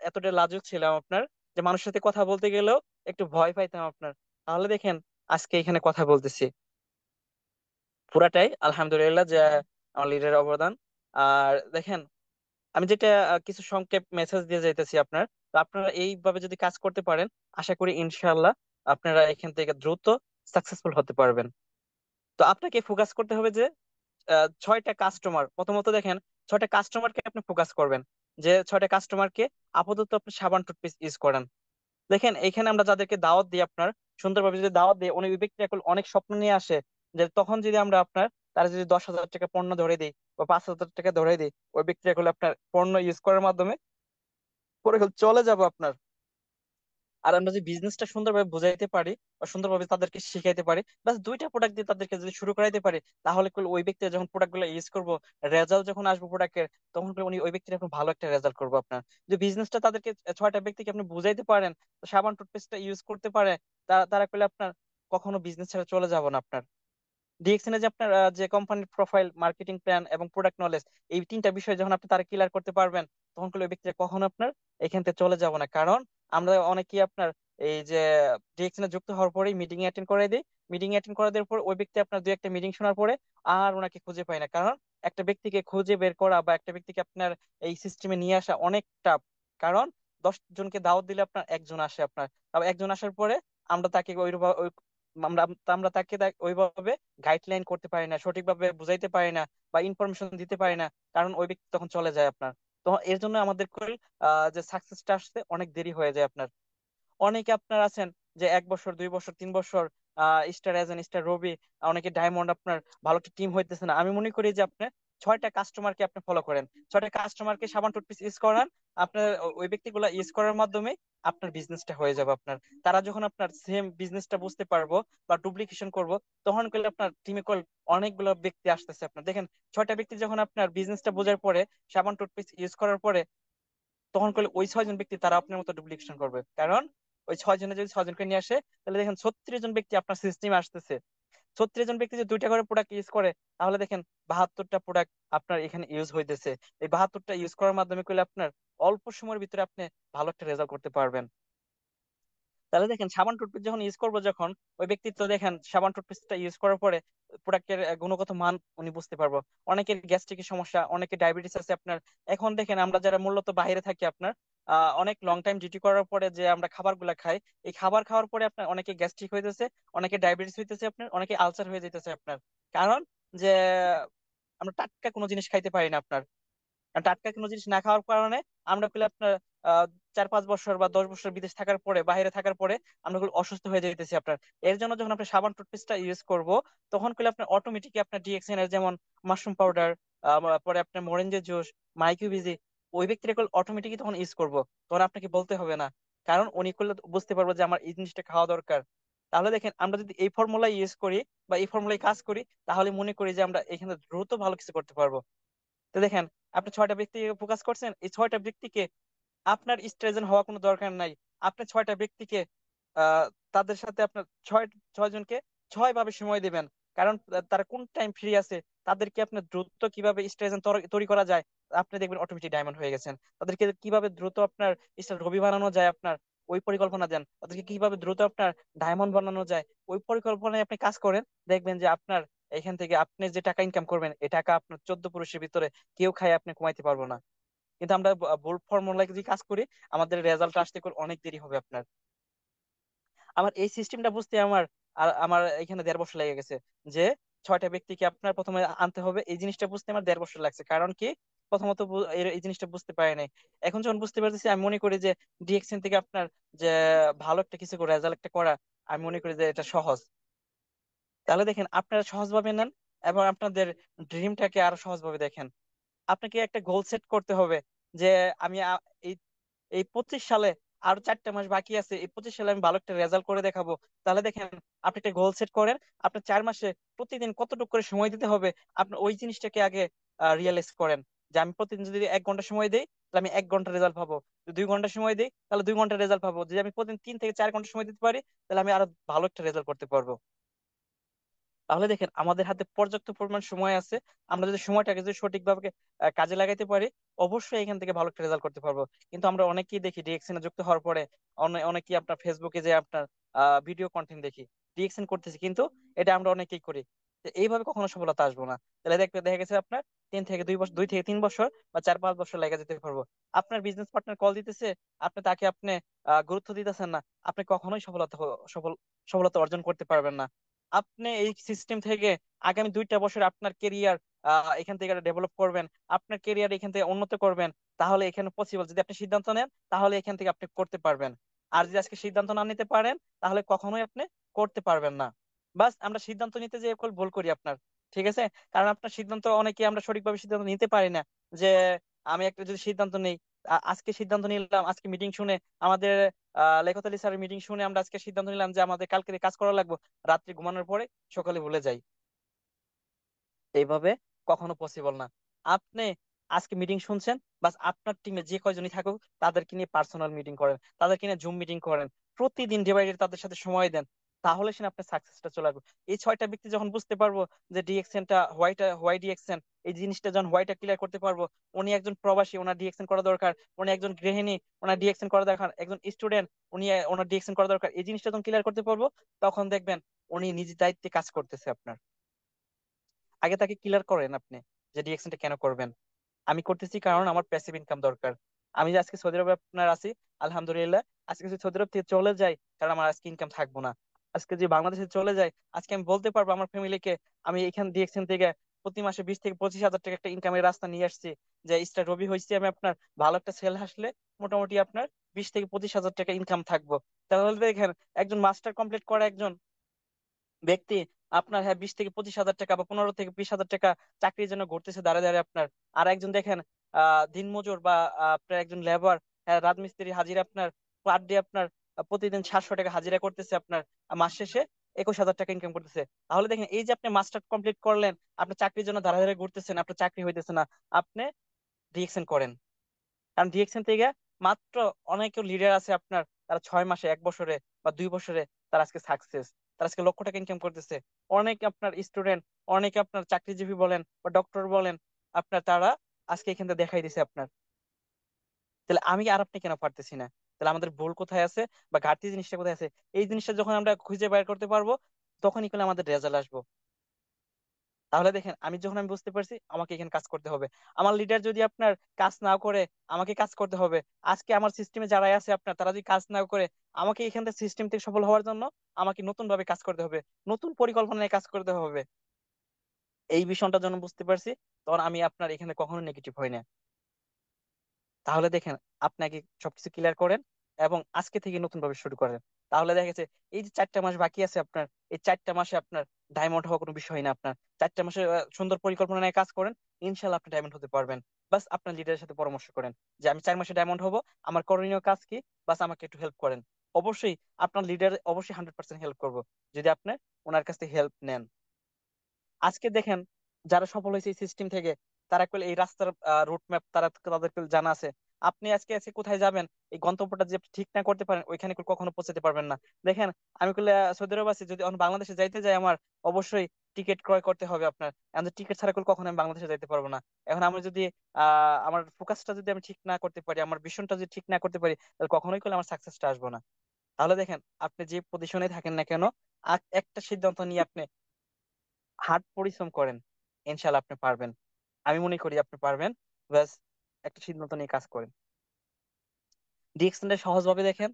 এতটা লাজুক ছিলাম আপনার, যে মানুষের সাথে কথা বলতে গেলেও একটু ভয় পাইতাম আপনার। তাহলে দেখেন, আজকে এখানে কথা বলতেছি, পুরাটাই আলহামদুলিল্লাহ যে আমার লিডারের অবদান। আর দেখেন, আমি যেটা কিছু সংক্ষেপ মেসেজ দিয়ে যাইতেছি আপনার, তো আপনারা এইভাবে যদি কাজ করতে পারেন, আশা করি ইনশাআল্লাহ আপনারা এখান থেকে দ্রুত সাকসেসফুল হতে পারবেন। তো আপনাকে ফোকাস করতে হবে যে 6টা কাস্টমার, প্রথমত দেখেন 6টা কাস্টমারকে আপনি ফোকাস করবেন, যে 6টা কাস্টমারকে আপাতত আপনি সাবান টুথপেস্ট ইউজ করেন। দেখেন, এখানে আমরা যাদেরকে দাওয়াত দিই আপনার, সুন্দরভাবে যদি দাওয়াত দিই, উনি ওই ব্যক্তিরা এখন অনেক স্বপ্ন নিয়ে আসে, যে তখন যদি আমরা আপনার তারা যদি 10,000 টাকা পণ্য ধরে দিই বা 5,000 টাকা ধরে দিই, ওই ব্যক্তিরা করলে আপনার পণ্য ইউজ করার মাধ্যমে পরে চলে যাব আপনার। আর আমরা যদি বিজনেসটা সুন্দরভাবে বুঝাইতে পারি বা সুন্দরভাবে তাদেরকে শিখাইতে পারি, বাস 2টা প্রোডাক্ট দিয়ে তাদেরকে যদি শুরু করাইতে পারি, তাহলে করলে ওই ব্যক্তি যখন প্রোডাক্ট গুলো ইউজ করবো, রেজাল্ট যখন আসবে প্রোডাক্টের, তখন করলে উনি ওই ব্যক্তির এখন ভালো একটা রেজাল্ট করবো আপনার। যদি বিজনেসটা তাদেরকে 6টা ব্যক্তিকে আপনি বুঝাইতে পারেন, তো সাবান টুথপেস্টটা ইউজ করতে পারে, তারা করলে আপনার কখনো বিজনেস ছাড়া চলে যাব না আপনার। ডিএক্সএন এ যে আপনার যে কোম্পানির প্রোফাইল, মার্কেটিং প্ল্যান এবং প্রোডাক্ট নলেজ, এই 3টা বিষয় যখন আপনি তারা ক্লিয়ার করতে পারবেন, তখন করে ওই ব্যক্তিরা কখনো আপনার এখান থেকে চলে যাব না। কারণ আমরা অনেকেই আপনার এই যে ডিএক্সএন এ যুক্ত হওয়ার পরেই মিটিং অ্যাটেন্ড করে দিই, মিটিং অ্যাটেন্ড করে দেওয়ার পর ওই ব্যক্তি আপনার 2 একটা মিটিং শোনার পরে আর ওনাকে খুঁজে পায় না। কারণ একটা ব্যক্তিকে খুঁজে বের করা বা একটা ব্যক্তিকে আপনার এই সিস্টেমে নিয়ে আসা অনেক টাফ। কারণ 10 জনকে দাওয়াত দিলে আপনার একজন আসে আপনার, আবার একজন আসার পরে আমরা তাকে আমরা আমরা তাকে ওইভাবে গাইডলাইন করতে পারি না, সঠিকভাবে বুঝাইতে পারি না বা ইনফরমেশন দিতে পারি না, কারণ ওই ব্যক্তি তখন চলে যায় আপনার। তো এর জন্য আমাদের যে সাকসেসটা আসতে অনেক দেরি হয়ে যায় আপনার। অনেকে আপনার আছেন যে 1 বছর 2 বছর 3 বছর স্টার এজেন্ট, স্টার রবি, অনেকে ডায়মন্ড, আপনার ভালো একটা টিম হইতেছে না। আমি মনে করি যে আপনি 6টা কাস্টমারকে আপনি ফলো করেন, 6টা কাস্টমারকে সাবান টুথপেস্ট ইউজ করান, আপনার ওই ব্যক্তিগুলো ইউজ করার মাধ্যমে আপনার বিজনেসটা হয়ে যাবে আপনার। তারা যখন আপনার সেম বিজনেসটা বুঝতে পারবো বা ডুপ্লিকেশন করব, তখন করলে আপনার টিমে কল অনেকগুলো ব্যক্তি আসতেছে আপনার। দেখেন 6টা ব্যক্তি যখন আপনার বিজনেসটা বোঝার পরে, সাবান টুথপেস্ট ইউজ করার পরে, তখন করলে ওই 6জন ব্যক্তি তারা আপনার মতো ডুপ্লিকেশন করবে। কারণ ওই 6 জনে যদি 6জনকে নিয়ে আসে, তাহলে দেখেন 36 জন ব্যক্তি আপনার সিস্টেমে আসতেছে। 36 জন ব্যক্তি যদি 2টা করে প্রোডাক্ট ইউজ করে, তাহলে দেখেন 72টা প্রোডাক্ট আপনার এখানে ইউজ হইতেছে। এই 72টা ইউজ করার মাধ্যমে করলে আপনার অল্প সময়ের ভিতরে আপনি ভালো একটা রেজাল্ট করতে পারবেন। তাহলে দেখেন সাবান টুথপেস্ট যখন ইউজ করবো, যখন ওই ব্যক্তি তো দেখেন সাবান টুথপেস্টটা ইউজ করার পরে প্রোডাক্টের গুণগত মান উনি বুঝতে পারবো। অনেকের গ্যাস্ট্রিকের সমস্যা, অনেকে ডায়াবেটিস আছে আপনার। এখন দেখেন আমরা যারা মূলত বাইরে থাকি আপনার, অনেক লং টাইম ডিউটি করার পরে যে আমরা খাবারগুলা খাই, এই খাবার খাওয়ার পরে আপনার অনেকে গ্যাস্ট্রিক হইতেছে, অনেকে ডায়াবেটিস হইতেছে আপনার, অনেকে আলসার হয়ে যেতেছে আপনার। কারণ যে আমরা টাটকা কোনো জিনিস খাইতে পারি না আপনার। আর টাটকা কোনো জিনিস না খাওয়ার কারণে আমরা পেলে আপনার 4-5 বছর বা 10 বছর বিদেশ থাকার পরে, বাইরে থাকার পরে আমরা গুলো অসুস্থ হয়ে যেতেছি আপনার। এর জন্য যখন আপনি সাবান টুথপেস্টটা ইউজ করব, তখন করলে আপনার অটোমেটিক আপনার ডিএক্সএন এর যেমন মাশরুম পাউডার, পরে আপনার মরেঞ্জের জুস, মাইকিউবিজি, ওই ব্যক্তির অটোমেটিকই তখন ইউজ করব। তখন আপনাকে বলতে হবে না, কারণ উনি করলে বুঝতে পারবো যে আমার এই জিনিসটা খাওয়া দরকার। তাহলে দেখেন আমরা যদি এই ফর্মুলা ইউজ করি বা এই ফর্মুলায় কাজ করি, তাহলে মনে করি যে আমরা এখানে দ্রুত ভালো কিছু করতে পারবো। তো দেখেন, আপনি 6টা ব্যক্তিকে ফোকাস করছেন, এই 6টা ব্যক্তিকে আপনার স্ট্রেজন হওয়া কোনো দরকার নাই। আপনি 6টা ব্যক্তিকে আহ তাদের সাথে আপনার 6জনকে 6 ভাবে সময় দিবেন। কারণ তারা কোন টাইম ফ্রি আছে, তাদেরকে আপনার দ্রুত কিভাবে স্ট্রেজন তৈরি করা যায়, আপনি দেখবেন অটোমেটিক ডায়মন্ড হয়ে গেছেন। তাদেরকে কিভাবে দ্রুত আপনার রবি বানানো যায় আপনার, ওই পরিকল্পনা দেন। তাদেরকে কিভাবে দ্রুত আপনার ডায়মন্ড বানানো যায়, ওই পরিকল্পনায় আপনি কাজ করেন। দেখবেন যে আপনার এখান থেকে আপনি যে টাকা ইনকাম করবেন, এই টাকা আপনার 14 পুরুষের ভিতরে কেউ খায় আপনি কমাইতে পারবো না। কিন্তু আমরা ভুল ফর্মুলায় যদি কাজ করি, আমাদের রেজাল্ট আসতে করে অনেক দেরি হবে আপনার। আমার এই সিস্টেমটা বুঝতে আমার এখানে 1.5 বছর লেগে গেছে। যে 6টা ব্যক্তিকে আপনার প্রথমে আনতে হবে, এই জিনিসটা বুঝতে আমার 1.5 বছর লাগছে। কারণ কি, প্রথমত এই জিনিসটা বুঝতে পারি নাই। এখন যখন বুঝতে পারতেছি, আমি মনে করি যে ডিএক্সএন থেকে আপনার যে ভালো একটা কিছু রেজাল্ট একটা করা, আমি মনে করি যে এটা সহজ। তাহলে দেখেন আপনারা সহজভাবে নেন এবং আপনাদের ড্রিমটাকে আরো সহজভাবে দেখেন। আপনাকে একটা গোল সেট করতে হবে যে আমি এই এই 25 সালে, আরো 4টা মাস বাকি আছে, এই 25 সালে আমি ভালো একটা রেজাল্ট করে দেখাবো। তাহলে দেখেন, আপনি একটা গোল সেট করেন, আপনার 4 মাসে প্রতিদিন কতটুকু করে সময় দিতে হবে, আপনি ওই জিনিসটাকে আগে রিয়েলাইজ করেন। যে আমি প্রতিদিন যদি 1 ঘন্টা সময় দিই, তাহলে আমি 1 ঘন্টা রেজাল্ট পাবো। যদি 2 ঘন্টা সময় দিই, তাহলে 2 ঘন্টা রেজাল্ট পাবো। যদি আমি প্রতিদিন 3 থেকে 4 ঘন্টা সময় দিতে পারি, তাহলে আমি আরো ভালো একটা রেজাল্ট করতে পারবো। তাহলে দেখেন আমাদের হাতে পর্যাপ্ত পরিমাণ সময় আছে। আমরা যদি সময়টাকে যদি সঠিকভাবে কাজে লাগাইতে পারি, অবশ্যই এখান থেকে ভালো একটা রেজাল্ট করতে পারবো। কিন্তু আমরা অনেকেই দেখি ডিএক্সএন যুক্ত হওয়ার পরে, অনেকেই আপনার ফেসবুকে যে আপনার ভিডিও কন্টেন্ট দেখি, ডিএক্সএন করতেছি, কিন্তু এটা আমরা অনেকেই করি। তো এইভাবে কখনো সফলতা আসবো না। তাহলে দেখা গেছে আপনার 3 থেকে 2 বছর, 2 থেকে 3 বছর বা 4-5 বছর লেগে যেতে পারবো। আপনার বিজনেস পার্টনার কল দিতেছে, আপনি গুরুত্ব দিতেছেন না, আপনি কখনোই সফলতা অর্জন করতে পারবেন না। আপনি এই সিস্টেম থেকে আগামী 2টা বছর আপনার কেরিয়ার এখান থেকে ডেভেলপ করবেন, আপনার কেরিয়ার এখান থেকে উন্নত করবেন। তাহলে এখানে পসিবল, যদি আপনি সিদ্ধান্ত নেন, তাহলে এখান থেকে আপনি করতে পারবেন। আর যদি আজকে সিদ্ধান্ত না নিতে পারেন, তাহলে কখনোই আপনি করতে পারবেন না। বাস আমরা সিদ্ধান্ত নিতে যে ভুল করি আপনার, ঠিক আছে? কারণ আপনার সিদ্ধান্ত অনেকে আমরা সঠিকভাবে সিদ্ধান্ত নিতে পারি না। যে আমি একটা যদি সিদ্ধান্ত নেই, আজকে সিদ্ধান্ত নিলাম, আজকে মিটিং শুনে আমাদের লেখক আলী স্যারের মিটিং শুনে আমরা আজকে সিদ্ধান্ত নিলাম যে আমাদের কালকে কাজ করা লাগবে, রাত্রি ঘুমানোর পরে সকালে ভুলে যাই। এইভাবে কখনো পসিবল না। আপনি আজকে মিটিং শুনছেন, বাস আপনার টিমে যে কয়জনই থাকুক তাদেরকে নিয়ে পার্সোনাল মিটিং করেন, তাদেরকে নিয়ে জুম মিটিং করেন, প্রতিদিন ডিভাইডেড তাদের সাথে সময় দেন। তাহলে সে আপনার সাকসেসটা চলে আসবে। এই 6টা ব্যক্তি যখন বুঝতে পারবো যে ডিএক্সএনটা হোয়াই ডিএক্সএন, এই জিনিসটা যখন হোয়াইটা ক্লিয়ার করতে পারবো, উনি একজন প্রবাসী, ওনার ডিএক্সএন করা দরকার, উনি একজন গৃহিণী, ওনার ডিএক্সএন করা দরকার, একজন স্টুডেন্ট, উনি ওনার ডিএক্সএন করা দরকার, এই জিনিসটা যখন ক্লিয়ার করতে পারবো, তখন দেখবেন উনি নিজ দায়িত্বে কাজ করতেছে আপনার। আগে তাকে ক্লিয়ার করেন আপনি যে ডিএকশনটা কেন করবেন। আমি করতেছি কারণ আমার প্যাসিভ ইনকাম দরকার। আমি যে আজকে সৌদি আরবে আপনার আছি, আলহামদুলিল্লাহ, আজকে যদি সৌদি আরব থেকে চলে যাই, কারণ আমার আজকে ইনকাম থাকবো না। আজকে যে বাংলাদেশে চলে যাই, আজকে আমি বলতে পারবো আমার ফ্যামিলিকে আমি এখান ডিএকশন থেকে প্রতি মাসে 20 থেকে 25 হাজার টাকা একটা ইনকামের রাস্তা নিয়ে আসছি। যে স্টার রবি হয়েছে আমি আপনার, ভালো একটা সেল আসলে মোটামুটি আপনার 20 থেকে 25 হাজার টাকা ইনকাম থাকবো। তাহলে দেখেন, একজন মাস্টার কমপ্লিট করা একজন ব্যক্তি আপনার, হ্যাঁ, 20 থেকে 25 হাজার টাকা বা 15 থেকে 20 হাজার টাকা চাকরির জন্য ঘুরতেছে দাঁড়ে দাঁড়িয়ে আপনার। আর একজন দেখেন দিনমজুর বা আপনার একজন লেবার, হ্যাঁ, রাজমিস্ত্রি হাজিরা আপনার পার ডে আপনার প্রতিদিন 700 টাকা হাজিরা করতেছে, আপনার মাস শেষে 21,000 টাকা ইনকাম করতেছে। তাহলে দেখেন, এই যে আপনি মাস্টার কমপ্লিট করলেন, আপনার চাকরির জন্য ধারা ধারে ঘুরতেছেন, আপনার চাকরি হইতেছে না, আপনি ডিএক্সএন করেন। কারণ ডিএক্সএন থেকে মাত্র অনেক লিডার আছে আপনার, তারা 6 মাসে, 1 বছরে বা 2 বছরে তারা আজকে সাকসেস, তারা আজকে লক্ষ টাকা ইনকাম করতেছে। অনেক আপনার স্টুডেন্ট, অনেক আপনার চাকরিজীবী বলেন বা ডক্টর বলেন, আপনার তারা আজকে এখান থেকে দেখাই দিছে আপনার। তাহলে আমি আর আপনি কেন পারতেছি না? তাহলে আমাদের ভুল কোথায় আছে বা ঘাটতি জিনিসটা কোথায় আছে? এই জিনিসটা যখন আমরা খুঁজে বের করতে পারবো, তখনই করে আমাদের রেজাল্ট আসবো। তাহলে দেখেন, আমি বুঝতে পারছি আমাকে এখানে কাজ করতে হবে। আমার লিডার যদি আপনার কাজ না করে, আমাকে কাজ করতে হবে। আজকে আমার সিস্টেমে যারাই আছে আপনার, তারা যদি কাজ না করে, আমাকে এখান থেকে সিস্টেম থেকে সফল হওয়ার জন্য আমাকে নতুন ভাবে কাজ করতে হবে, নতুন পরিকল্পনা নিয়ে কাজ করতে হবে। এই বিষয়টা যখন বুঝতে পারছি, তখন আমি আপনার এখানে কখনো নেগেটিভ হই না। তাহলে দেখেন, আপনি আগে সবকিছু ক্লিয়ার করেন এবং আজকে থেকে নতুন ভাবে শুরু করেন। তাহলে দেখা গেছে, এই যে 4টা মাস বাকি আছে আপনার, এই 4টা মাসে আপনার ডায়মন্ড হওয়া কোনো বিষয় না। আপনার 4টা মাসে সুন্দর পরিকল্পনা নিয়ে কাজ করেন, ইনশাল্লাহ আপনি ডায়মন্ড হতে পারবেন। বাস আপনার লিডারের সাথে পরামর্শ করেন যে আমি 4 মাসে ডায়মন্ড হব, আমার করণীয় কাজ কি, বাস আমাকে একটু হেল্প করেন। অবশ্যই আপনার লিডার অবশ্যই 100% হেল্প করবো, যদি আপনি ওনার কাছ থেকে হেল্প নেন। আজকে দেখেন, যারা সফল হয়েছে এই সিস্টেম থেকে, তারা কইলে এই রাস্তার রুট ম্যাপ তারা তাদের কইলে জানা আছে। আপনি আজকে আজকে কোথায় যাবেন, এই গন্তব্যটা যে ঠিক না করতে পারেন, ওইখানে কইলে কখনো পৌঁছাতে পারবেন না। দেখেন, আমি কইলে সৌদি আরব আছি, যদি আমি বাংলাদেশে যাইতে যাই, আমার অবশ্যই টিকিট ক্রয় করতে হবে আপনার। আমি টিকিট ছাড়া কইলে কখনো আমি বাংলাদেশে যাইতে পারবো না। এখন আমি যদি আমার ফোকাসটা যদি আমি ঠিক না করতে পারি, আমার ভিশনটা যদি ঠিক না করতে পারি, তাহলে কখনোই করলে আমার সাকসেসটা আসবো না। তাহলে দেখেন, আপনি যে পজিশনে থাকেন না কেন, একটা সিদ্ধান্ত নিয়ে আপনি হার্ড পরিশ্রম করেন, ইনশাল্লাহ আপনি পারবেন। আমি মনে করি আপনি পারবেন। ব্যাস, একটা সিদ্ধান্ত নিয়ে কাজ করেন। ডিএক্সএনটা সহজভাবে দেখেন,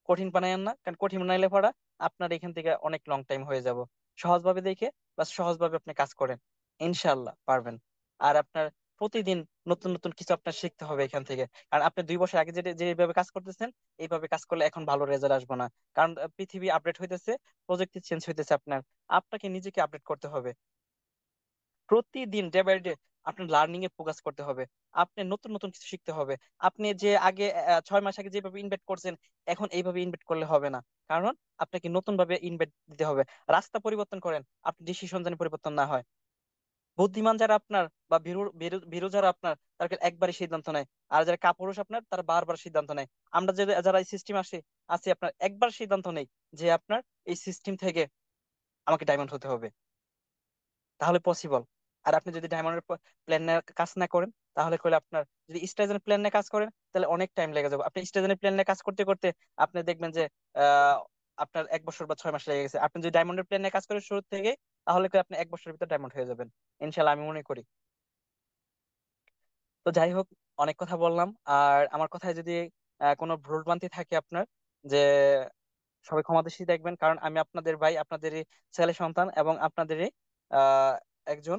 কঠিন বানায়েন না, কারণ কঠিন বানাইলে পড়া আপনার এখান থেকে অনেক লং টাইম হয়ে যাব। সহজভাবে দেখে বাস সহজভাবে আপনি কাজ করেন, ইনশাল্লাহ পারবেন। আর আপনার প্রতিদিন নতুন নতুন কিছু আপনার শিখতে হবে এখান থেকে। কারণ আপনি 2 বছর আগে যেভাবে কাজ করতেছেন, এইভাবে কাজ করলে এখন ভালো রেজাল্ট আসবে না। কারণ পৃথিবী আপডেট হইতেছে, প্রযুক্তি চেঞ্জ হইতেছে, আপনাকে নিজেকে আপডেট করতে হবে। প্রতিদিন ডে বাই ডে আপনার লার্নিং এ ফোকাস করতে হবে। আপনি নতুন নতুন কিছু শিখতে হবে। আপনি যে আগে 6 মাস আগে যেভাবে ইনভেস্ট করছেন, এখন এইভাবে ইনভেস্ট করলে হবে না। কারণ আপনাকে নতুন ভাবে ইনভেস্ট দিতে হবে। রাস্তা পরিবর্তন করেন, আপনি ডিসিশন যেন পরিবর্তন না হয়। বুদ্ধিমান যারা আপনার বা ভীরু ভীরু ভীরু যারা আপনার, তারা একবারই সিদ্ধান্ত নেয়। আর যারা কাপুরুষ আপনার, তারা বারবার সিদ্ধান্ত নেয়। আমরা যে যারা এই সিস্টেম আছে আপনার, একবার সিদ্ধান্ত নেই যে আপনার এই সিস্টেম থেকে আমাকে ডায়মন্ড হতে হবে, তাহলে পসিবল। আর আপনি যদি ডায়মন্ডের প্ল্যান নিয়ে কাজ না করেন, তাহলে করলে আপনার, যদি স্টাইজেনের প্ল্যান নিয়ে কাজ করেন, তাহলে অনেক টাইম লেগে যাবে। আপনি স্টাইজেনের প্ল্যান নিয়ে কাজ করতে করতে আপনি দেখবেন যে আহ, আপনার 1 বছর বা 6 মাস লেগে গেছে। আপনি যদি ডায়মন্ডের প্ল্যান নিয়ে কাজ করেন শুরু থেকে, তাহলে করে আপনি 1 বছরের ভিতর ডায়মন্ড হয়ে যাবেন, ইনশাল্লাহ আমি মনে করি। তো যাই হোক, অনেক কথা বললাম। আর আমার কথায় যদি কোনো ভুলভ্রান্তি থাকে আপনার, যে সবাই ক্ষমা দৃষ্টিতে দেখবেন, কারণ আমি আপনাদের ভাই, আপনাদেরই ছেলে সন্তান, এবং আপনাদেরই একজন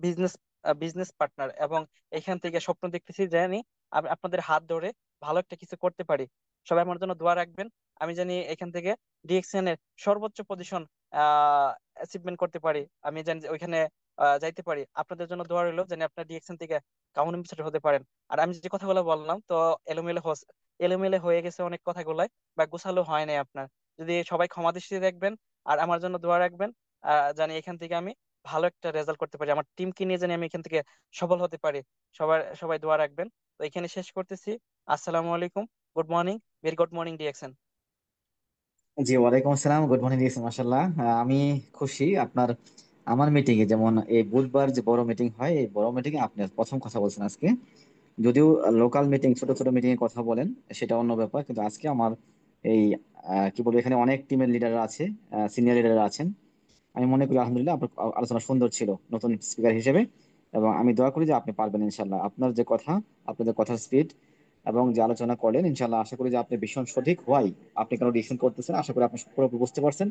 বিজনেস বিজনেস পার্টনার। এবং এখান থেকে স্বপ্ন দেখতেছি জানি আপনাদের হাত ধরে ভালো একটা কিছু করতে পারি। সবাই আমার জন্য দোয়া রাখবেন। আমি জানি এখান থেকে ডিএক্সএন এর সর্বোচ্চ পজিশন অ্যাচিভমেন্ট করতে পারি। আমি জানি যে ওইখানে যাইতে পারি। আপনাদের জন্য দোয়া রইলো, জানি আপনার ডিএক্সএন থেকে কাউন্ট অফিসার হতে পারেন। আর আমি যে কথাগুলো বললাম, তো এলোমেলো হয়ে গেছে অনেক কথাগুলাই, বা গোছালো হয় নাই আপনার। যদি সবাই ক্ষমা দৃষ্টিতে দেখবেন আর আমার জন্য দোয়া রাখবেন, জানি এখান থেকে আমি ভালো একটা রেজাল্ট করতে পারি, আমার টিমকে নিয়ে জানি আমি এখান থেকে সফল হতে পারি। সবাই দোয়া রাখবেন। তো এখানে শেষ করতেছি। আসসালামু আলাইকুম। Good morning. Very good morning DXN. জি, ওয়ালাইকুম আসসালাম, গুড মর্নিং দিয়েছি, মাসাল্লাহ। আমি খুশি আপনার আমার মিটিং এ, যেমন এই বুধবার যে বড় মিটিং হয়, এই বড় মিটিং এ আপনি প্রথম কথা বলছেন আজকে। যদিও লোকাল মিটিং, ছোট ছোট মিটিং এ কথা বলেন, সেটা অন্য ব্যাপার, কিন্তু আজকে আমার এই কি বলবো, এখানে অনেক টিমের লিডার আছে, সিনিয়র লিডার আছেন। আমি মনে করি আলহামদুলিল্লাহ আপনার আলোচনা সুন্দর ছিল নতুন স্পিকার হিসেবে। এবং আমি দোয়া করি যে আপনি পারবেন ইনশাল্লাহ। আপনার যে কথা, আপনাদের কথার স্পিড এবং যে আলোচনা করলেন, ইনশাল্লাহ আশা করি যে আপনি ভীষণ সঠিক হওয়াই আপনি কেন ডিসিশন করতেছেন, আশা করি আপনি পুরোপুরি বুঝতে পারছেন।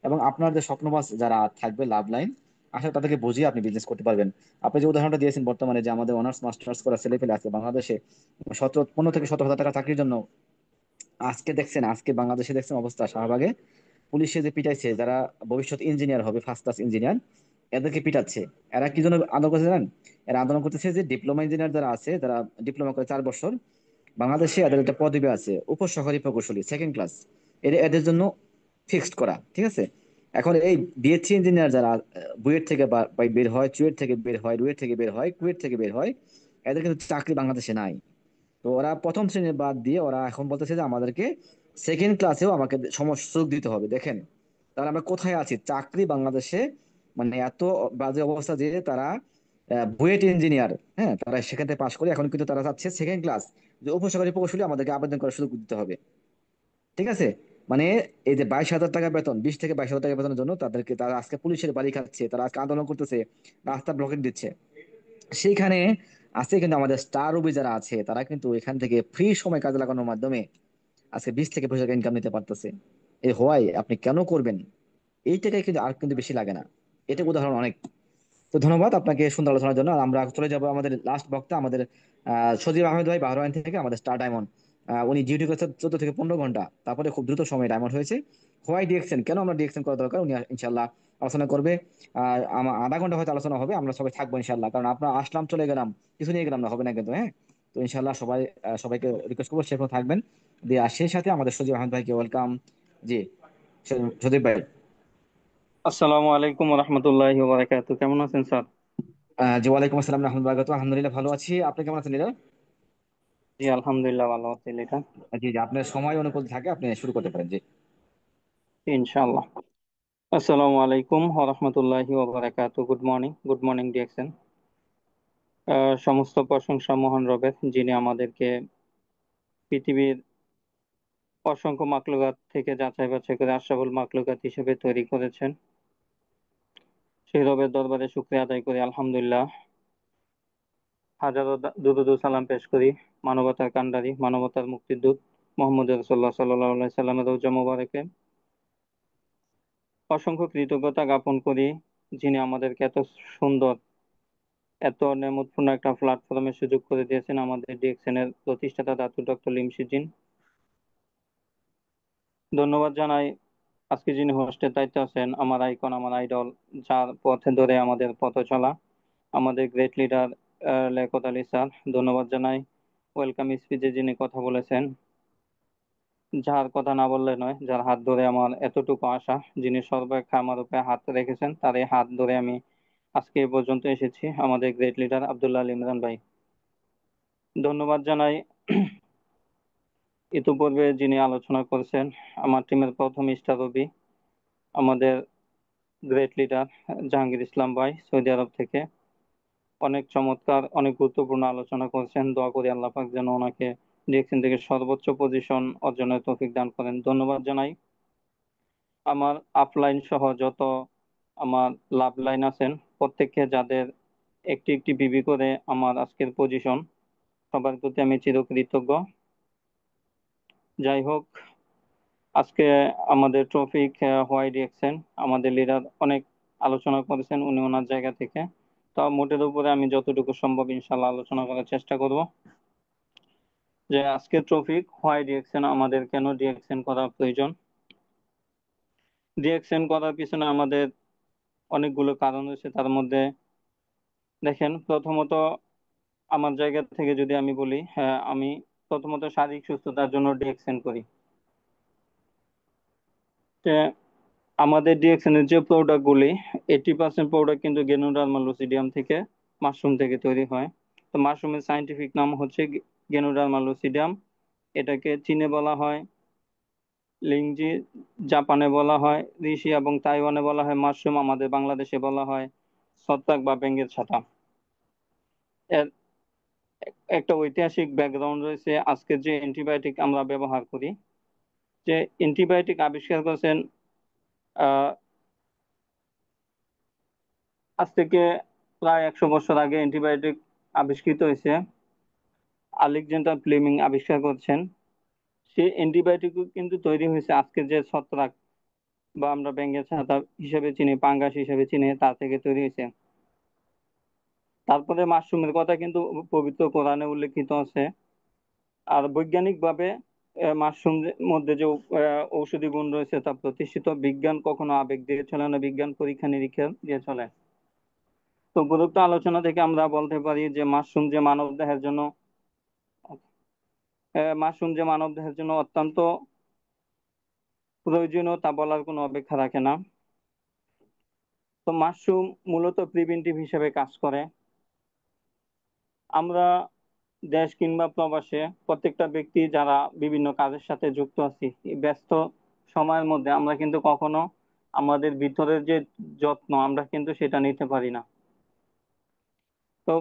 এবং আপনার যে স্বপ্নবাস যারা থাকবে লাভ লাইন, আশা করি তাদেরকে বুঝিয়ে আপনি বিজনেস করতে পারবেন। আপনি যে উদাহরণটা দিয়েছেন, বর্তমানে যে আমাদের অনার্স মাস্টার্স করা ছেলেপেলে আছে বাংলাদেশে, 15 থেকে 17 হাজার টাকা চাকরির জন্য, আজকে দেখছেন, আজকে বাংলাদেশে দেখছেন অবস্থা, শাহবাগে পুলিশে যে পিটাইছে, যারা ভবিষ্যৎ ইঞ্জিনিয়ার হবে, ফার্স্ট ক্লাস ইঞ্জিনিয়ার, এদেরকে পিটাচ্ছে। এরা কি জন্য আন্দোলন করছে জানেন? এরা আন্দোলন করতেছে যে ডিপ্লোমা ইঞ্জিনিয়ার যারা আছে, যারা ডিপ্লোমা করে 4 বছর, বাংলাদেশে এদের একটা পদবি আছে, উপসহকারী প্রকৌশলী, সেকেন্ড ক্লাস। এদের জন্য ফিক্সড করা, ঠিক আছে। এখন এই বিএসসি ইঞ্জিনিয়ার যারা বুয়েট থেকে বের হয়, চুয়েট থেকে বের হয়, রুয়েট থেকে বের হয়, কুয়েট থেকে বের হয়, এদের কিন্তু চাকরি বাংলাদেশে নাই। তো ওরা প্রথম শ্রেণীর বাদ দিয়ে ওরা এখন বলতেছে যে আমাদেরকে সেকেন্ড ক্লাসেও আমাকে সুযোগ দিতে হবে। দেখেন তাহলে আমরা কোথায় আছি, চাকরি বাংলাদেশে মানে এত বাজে অবস্থা যে তারা বুয়েট ইঞ্জিনিয়ার, হ্যাঁ, তারা সেখান থেকে পাশ করে এখন কিন্তু তারা চাচ্ছে সেকেন্ড ক্লাস, যে উপসহকারী প্রকৌশলী আমাদেরকে আবেদন করার সুযোগ দিতে হবে, ঠিক আছে। মানে এই যে 22,000 টাকা বেতন, 20 থেকে 22,000 টাকা বেতনের জন্য তাদেরকে, তারা আজকে পুলিশের বাড়ি খাচ্ছে, তারা আজকে আন্দোলন করতেছে, রাস্তা ব্লকেট দিচ্ছে। সেইখানে আছে কিন্তু আমাদের স্টার রবি যারা আছে, তারা কিন্তু এখান থেকে ফ্রি সময় কাজে লাগানোর মাধ্যমে আজকে 20 থেকে 25 টাকা ইনকাম নিতে পারতেছে। এই হওয়ায় আপনি কেন করবেন? এই টাকায় কিন্তু আর কিন্তু বেশি লাগে না। এটা উদাহরণ অনেক। তো ধন্যবাদ আপনাকে সুন্দর আলোচনার জন্য। আর আমরা চলে যাব আমাদের লাস্ট বক্তা, আমাদের সজীব আহমেদ ভাই, বাহরাইন থেকে, আমাদের স্টার ডায়মন্ড। উনি ডিউটি করছে 14 থেকে 15 ঘন্টা, তারপরে খুব দ্রুত সময় ডায়মন্ড হয়েছে। হোয়াই ডিএক্সএন, কেন আমরা ডিএক্সএন করা দরকার, উনি ইনশাল্লাহ আলোচনা করবে। আর আমার আধা ঘন্টা হয়তো আলোচনা হবে, আমরা সবাই থাকবো ইনশাল্লাহ, কারণ আপনার আসলাম চলে গেলাম, কিছু নিয়ে গেলাম না, হবে না কিন্তু, হ্যাঁ। তো ইনশাল্লাহ সবাই সবাইকে রিকোয়েস্ট করবো সেরকম থাকবেন। দিয়ে আর সেই সাথে আমাদের সজীব আহমেদ ভাইকে ওয়েলকাম। জি, সজীব ভাই। আসসালামু আলাইকুম রহমতুল্লাহি ওয়া বারাকাতুহু। কেমন আছেন স্যার? জি, ওয়ালাইকুম আসসালাম রহমতুল্লাহ, আলহামদুলিল্লাহ ভালো আছি। আপনি কেমন আছেন লিডার? জি আলহামদুলিল্লাহ ভালো আছি এটা। জি জি, আপনার সময় অনুকূল থাকে আপনি শুরু করতে পারেন, জি। ইনশাআল্লাহ। আসসালামু আলাইকুম ওয়া রাহমাতুল্লাহি ওয়া বারাকাতুহু। Good morning DXN. সমস্ত প্রশংসা মহান রবের, যিনি আমাদেরকে পৃথিবীর অসংখ্য মাখলুকাত থেকে যাচাই বাছাই করে আশরাফুল মাখলুকাত হিসেবে তৈরি করেছেন। সেই রবের দরবারে শুকরিয়া আদায় করি, আলহামদুলিল্লাহ। হাজারো দুরূদ ও সালাম পেশ করি মানবতার কান্ডারি, মানবতার মুক্তির দূত মুহাম্মদ রাসূলুল্লাহ সাল্লাল্লাহু আলাইহি সাল্লামের রওজা মোবারকে। অসংখ্য কৃতজ্ঞতা জ্ঞাপন করি যিনি আমাদেরকে এত সুন্দর, এত নেমুতপূর্ণ একটা প্ল্যাটফর্মের সুযোগ করে দিয়েছেন, আমাদের ডিএক্সএন এর প্রতিষ্ঠাতা দাতু ডক্টর লিমসিজিন। ধন্যবাদ জানাই আজকে যিনি হোস্টের দায়িত্বে আছেন, আমার আইকন, আমার আইডল, যার পথে ধরে আমাদের পথ চলা, আমাদের great leader Liaquat Ali sir. ধন্যবাদ জানাই ওয়েলকাম স্পিচে যিনি কথা বলেছেন, যার কথা না বললে নয়, যার হাত ধরে আমার এতটুকু আশা, যিনি সর্বাপেক্ষা আমার উপরে হাত রেখেছেন, তার এই হাত ধরে আমি আজকে এ পর্যন্ত এসেছি, আমাদের গ্রেট লিডার আব্দুল্লাহ আল ইমরান ভাই। ধন্যবাদ জানাই ইতিপূর্বে যিনি আলোচনা করেছেন, আমার টিমের প্রথম স্টার রবি, আমাদের গ্রেট লিডার জাহাঙ্গীর ইসলাম ভাই, সৌদি আরব থেকে। অনেক চমৎকার, অনেক গুরুত্বপূর্ণ আলোচনা করেছেন। দোয়া করি আল্লাহ পাক যেন ওনাকে ডিরেকশন থেকে সর্বোচ্চ পজিশন অর্জনের তৌফিক দান করেন। ধন্যবাদ জানাই আমার আপলাইন সহ যত আমার লাভ লাইন আছেন, প্রত্যেককে, যাদের একটি একটি বিবি করে আমার আজকের পজিশন, সবার প্রতি আমি চিরকৃতজ্ঞ। যাই হোক, আজকে আমাদের টপিক হোয়াই ডিরেকশন, আমাদের লিডার অনেক আলোচনা করেছেন উনি ওনার জায়গা থেকে। তো মোটের উপরে আমি যতটুকু সম্ভব ইনশাল্লাহ আলোচনা করার চেষ্টা করব। যে আজকের টপিক হোয়াই ডিরেকশন, আমাদের কেন ডিরেকশন করা প্রয়োজন। ডিরেকশন করার পিছনে আমাদের অনেকগুলো কারণ রয়েছে। তার মধ্যে দেখেন, প্রথমত আমার জায়গা থেকে যদি আমি বলি, আমি প্রথমত শারীরিক সুস্থতার জন্য ডিরেকশন করি। তো আমাদের ডিরেকশনের যে প্রোডাক্ট গুলি, 80% প্রোডাক্ট কিন্তু গেনোডার্মা লুসিডিয়াম থেকে, মাশরুম থেকে তৈরি হয়। তো মাশরুমের সাইন্টিফিক নাম হচ্ছে গেনোডার্মা লুসিডিয়াম। এটাকে চীনে বলা হয় লিংজি, জাপানে বলা হয় ঋষি, এবং তাইওয়ানে বলা হয় মাশরুম, আমাদের বাংলাদেশে বলা হয় ছত্রাক বা ব্যাঙের ছাতা। এর একটা ঐতিহাসিক ব্যাকগ্রাউন্ড রয়েছে। আজকে যে অ্যান্টিবায়োটিক আমরা ব্যবহার করি, যে অ্যান্টিবায়োটিক আবিষ্কার করেছেন আহ আজ থেকে প্রায় 100 বছর আগে অ্যান্টিবায়োটিক আবিষ্কৃত হয়েছে, আলেকজান্ডার ফ্লেমিং আবিষ্কার করছেন। সেই অ্যান্টিবায়োটিক কিন্তু তৈরি হয়েছে আজকে যে ছত্রাক বা আমরা ব্যাঙের ছাতা হিসেবে চিনি, পাঙ্গাস হিসেবে চিনি, তা থেকে তৈরি হয়েছে। তারপরে মাশরুমের কথা কিন্তু পবিত্র কোরআনে উল্লেখিত আছে। আর বৈজ্ঞানিক ভাবে মাশরুমের মধ্যে যে ঔষধি গুণ রয়েছে তা প্রতিষ্ঠিত। বিজ্ঞান কখনো আবেগ দিয়ে চলে না, বিজ্ঞান পরীক্ষা নিরীক্ষা দিয়ে চলে। তো উপরোক্ত আলোচনা থেকে আমরা বলতে পারি যে মাশরুম যে মানব দেহের জন্য মাশরুম যে মানবদেহের জন্য অত্যন্ত প্রয়োজনীয় তা বলার কোনো অপেক্ষা রাখে না। তো মাশরুম মূলত প্রিভেন্টিভ হিসেবে কাজ করে। আমরা দেশ কিংবা প্রবাসে প্রত্যেকটা ব্যক্তি যারা বিভিন্ন কাজের সাথে যুক্ত আছি, এই ব্যস্ত সময়ের মধ্যে আমরা কিন্তু কখনো আমাদের ভিতরের যে যত্ন আমরা কিন্তু সেটা নিতে পারি না। তো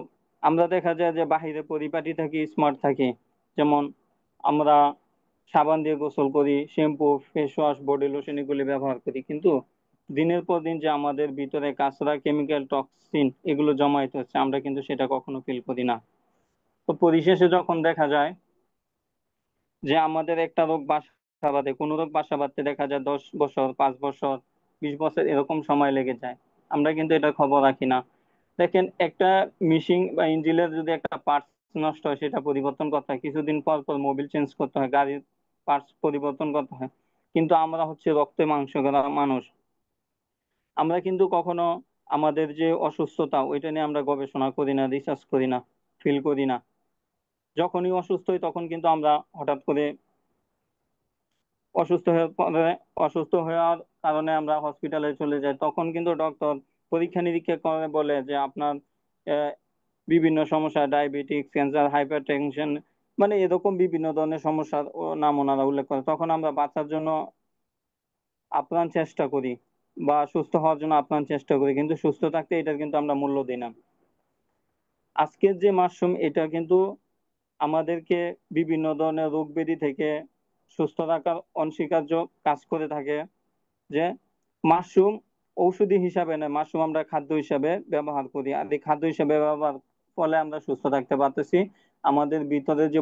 আমরা দেখা যায় যে বাহিরে পরিপাটি থাকি, স্মার্ট থাকি, যেমন আমরা সাবান দিয়ে গোসল করি, shampoo, face wash, body lotion এগুলি ব্যবহার করি, কিন্তু দিনের পর দিন যে আমাদের ভিতরে কাঁচরা, কেমিক্যাল, টক্সিন এগুলো জমায়েত হচ্ছে আমরা কিন্তু সেটা কখনো ফিল করি না। তো পরিশেষে যখন দেখা যায় যে আমাদের একটা রোগ বাসা বাঁধে, কোনো রোগ বাসা বাঁধতে দেখা যায় 10 বছর, 5 বছর, 20 বছর এরকম সময় লেগে যায়, আমরা কিন্তু এটা খবর রাখি না। দেখেন, একটা মিশিং বা ইঞ্জিনের যদি একটা পার্টস নষ্ট হয় সেটা পরিবর্তন করতে হয়, কিছুদিন পর পর মোবিল চেঞ্জ করতে হয়, গাড়ির পার্টস পরিবর্তন করতে হয়। কিন্তু আমরা হচ্ছে রক্তে মাংস গড়া মানুষ, আমরা কিন্তু কখনো আমাদের যে অসুস্থতা ওইটা নিয়ে আমরা গবেষণা করি না, রিসার্চ করি না, ফিল করি না। যখনই অসুস্থ হই তখন কিন্তু আমরা হঠাৎ করে অসুস্থ হয়ে পড়ে, অসুস্থ হওয়ার কারণে আমরা হসপিটালে চলে যাই, তখন কিন্তু ডক্টর পরীক্ষা নিরীক্ষা করে বলে যে আপনার আহ, বিভিন্ন সমস্যা, ডায়াবেটিস, ক্যান্সার, হাইপার টেনশন, মানে এরকম বিভিন্ন ধরনের সমস্যার নাম ওনারা উল্লেখ করে। তখন আমরা বাঁচার জন্য আপ্রাণ চেষ্টা করি বা সুস্থ হওয়ার জন্য আপ্রাণ চেষ্টা করি, কিন্তু সুস্থ থাকতে এটার কিন্তু আমরা মূল্য দিই না। আজকের যে মাশরুম এটা কিন্তু আমাদেরকে বিভিন্ন ধরনের রোগ ব্যাধি থেকে সুস্থ রাখার অনস্বীকার্য কাজ করে থাকে। যে মাশরুম ঔষধি হিসাবে নয়, মাশরুম আমরা খাদ্য হিসাবে ব্যবহার করি, আর এই খাদ্য হিসাবে ব্যবহার ফলে আমরা সুস্থ থাকতে পারতেছি, আমাদের ভিতরে যে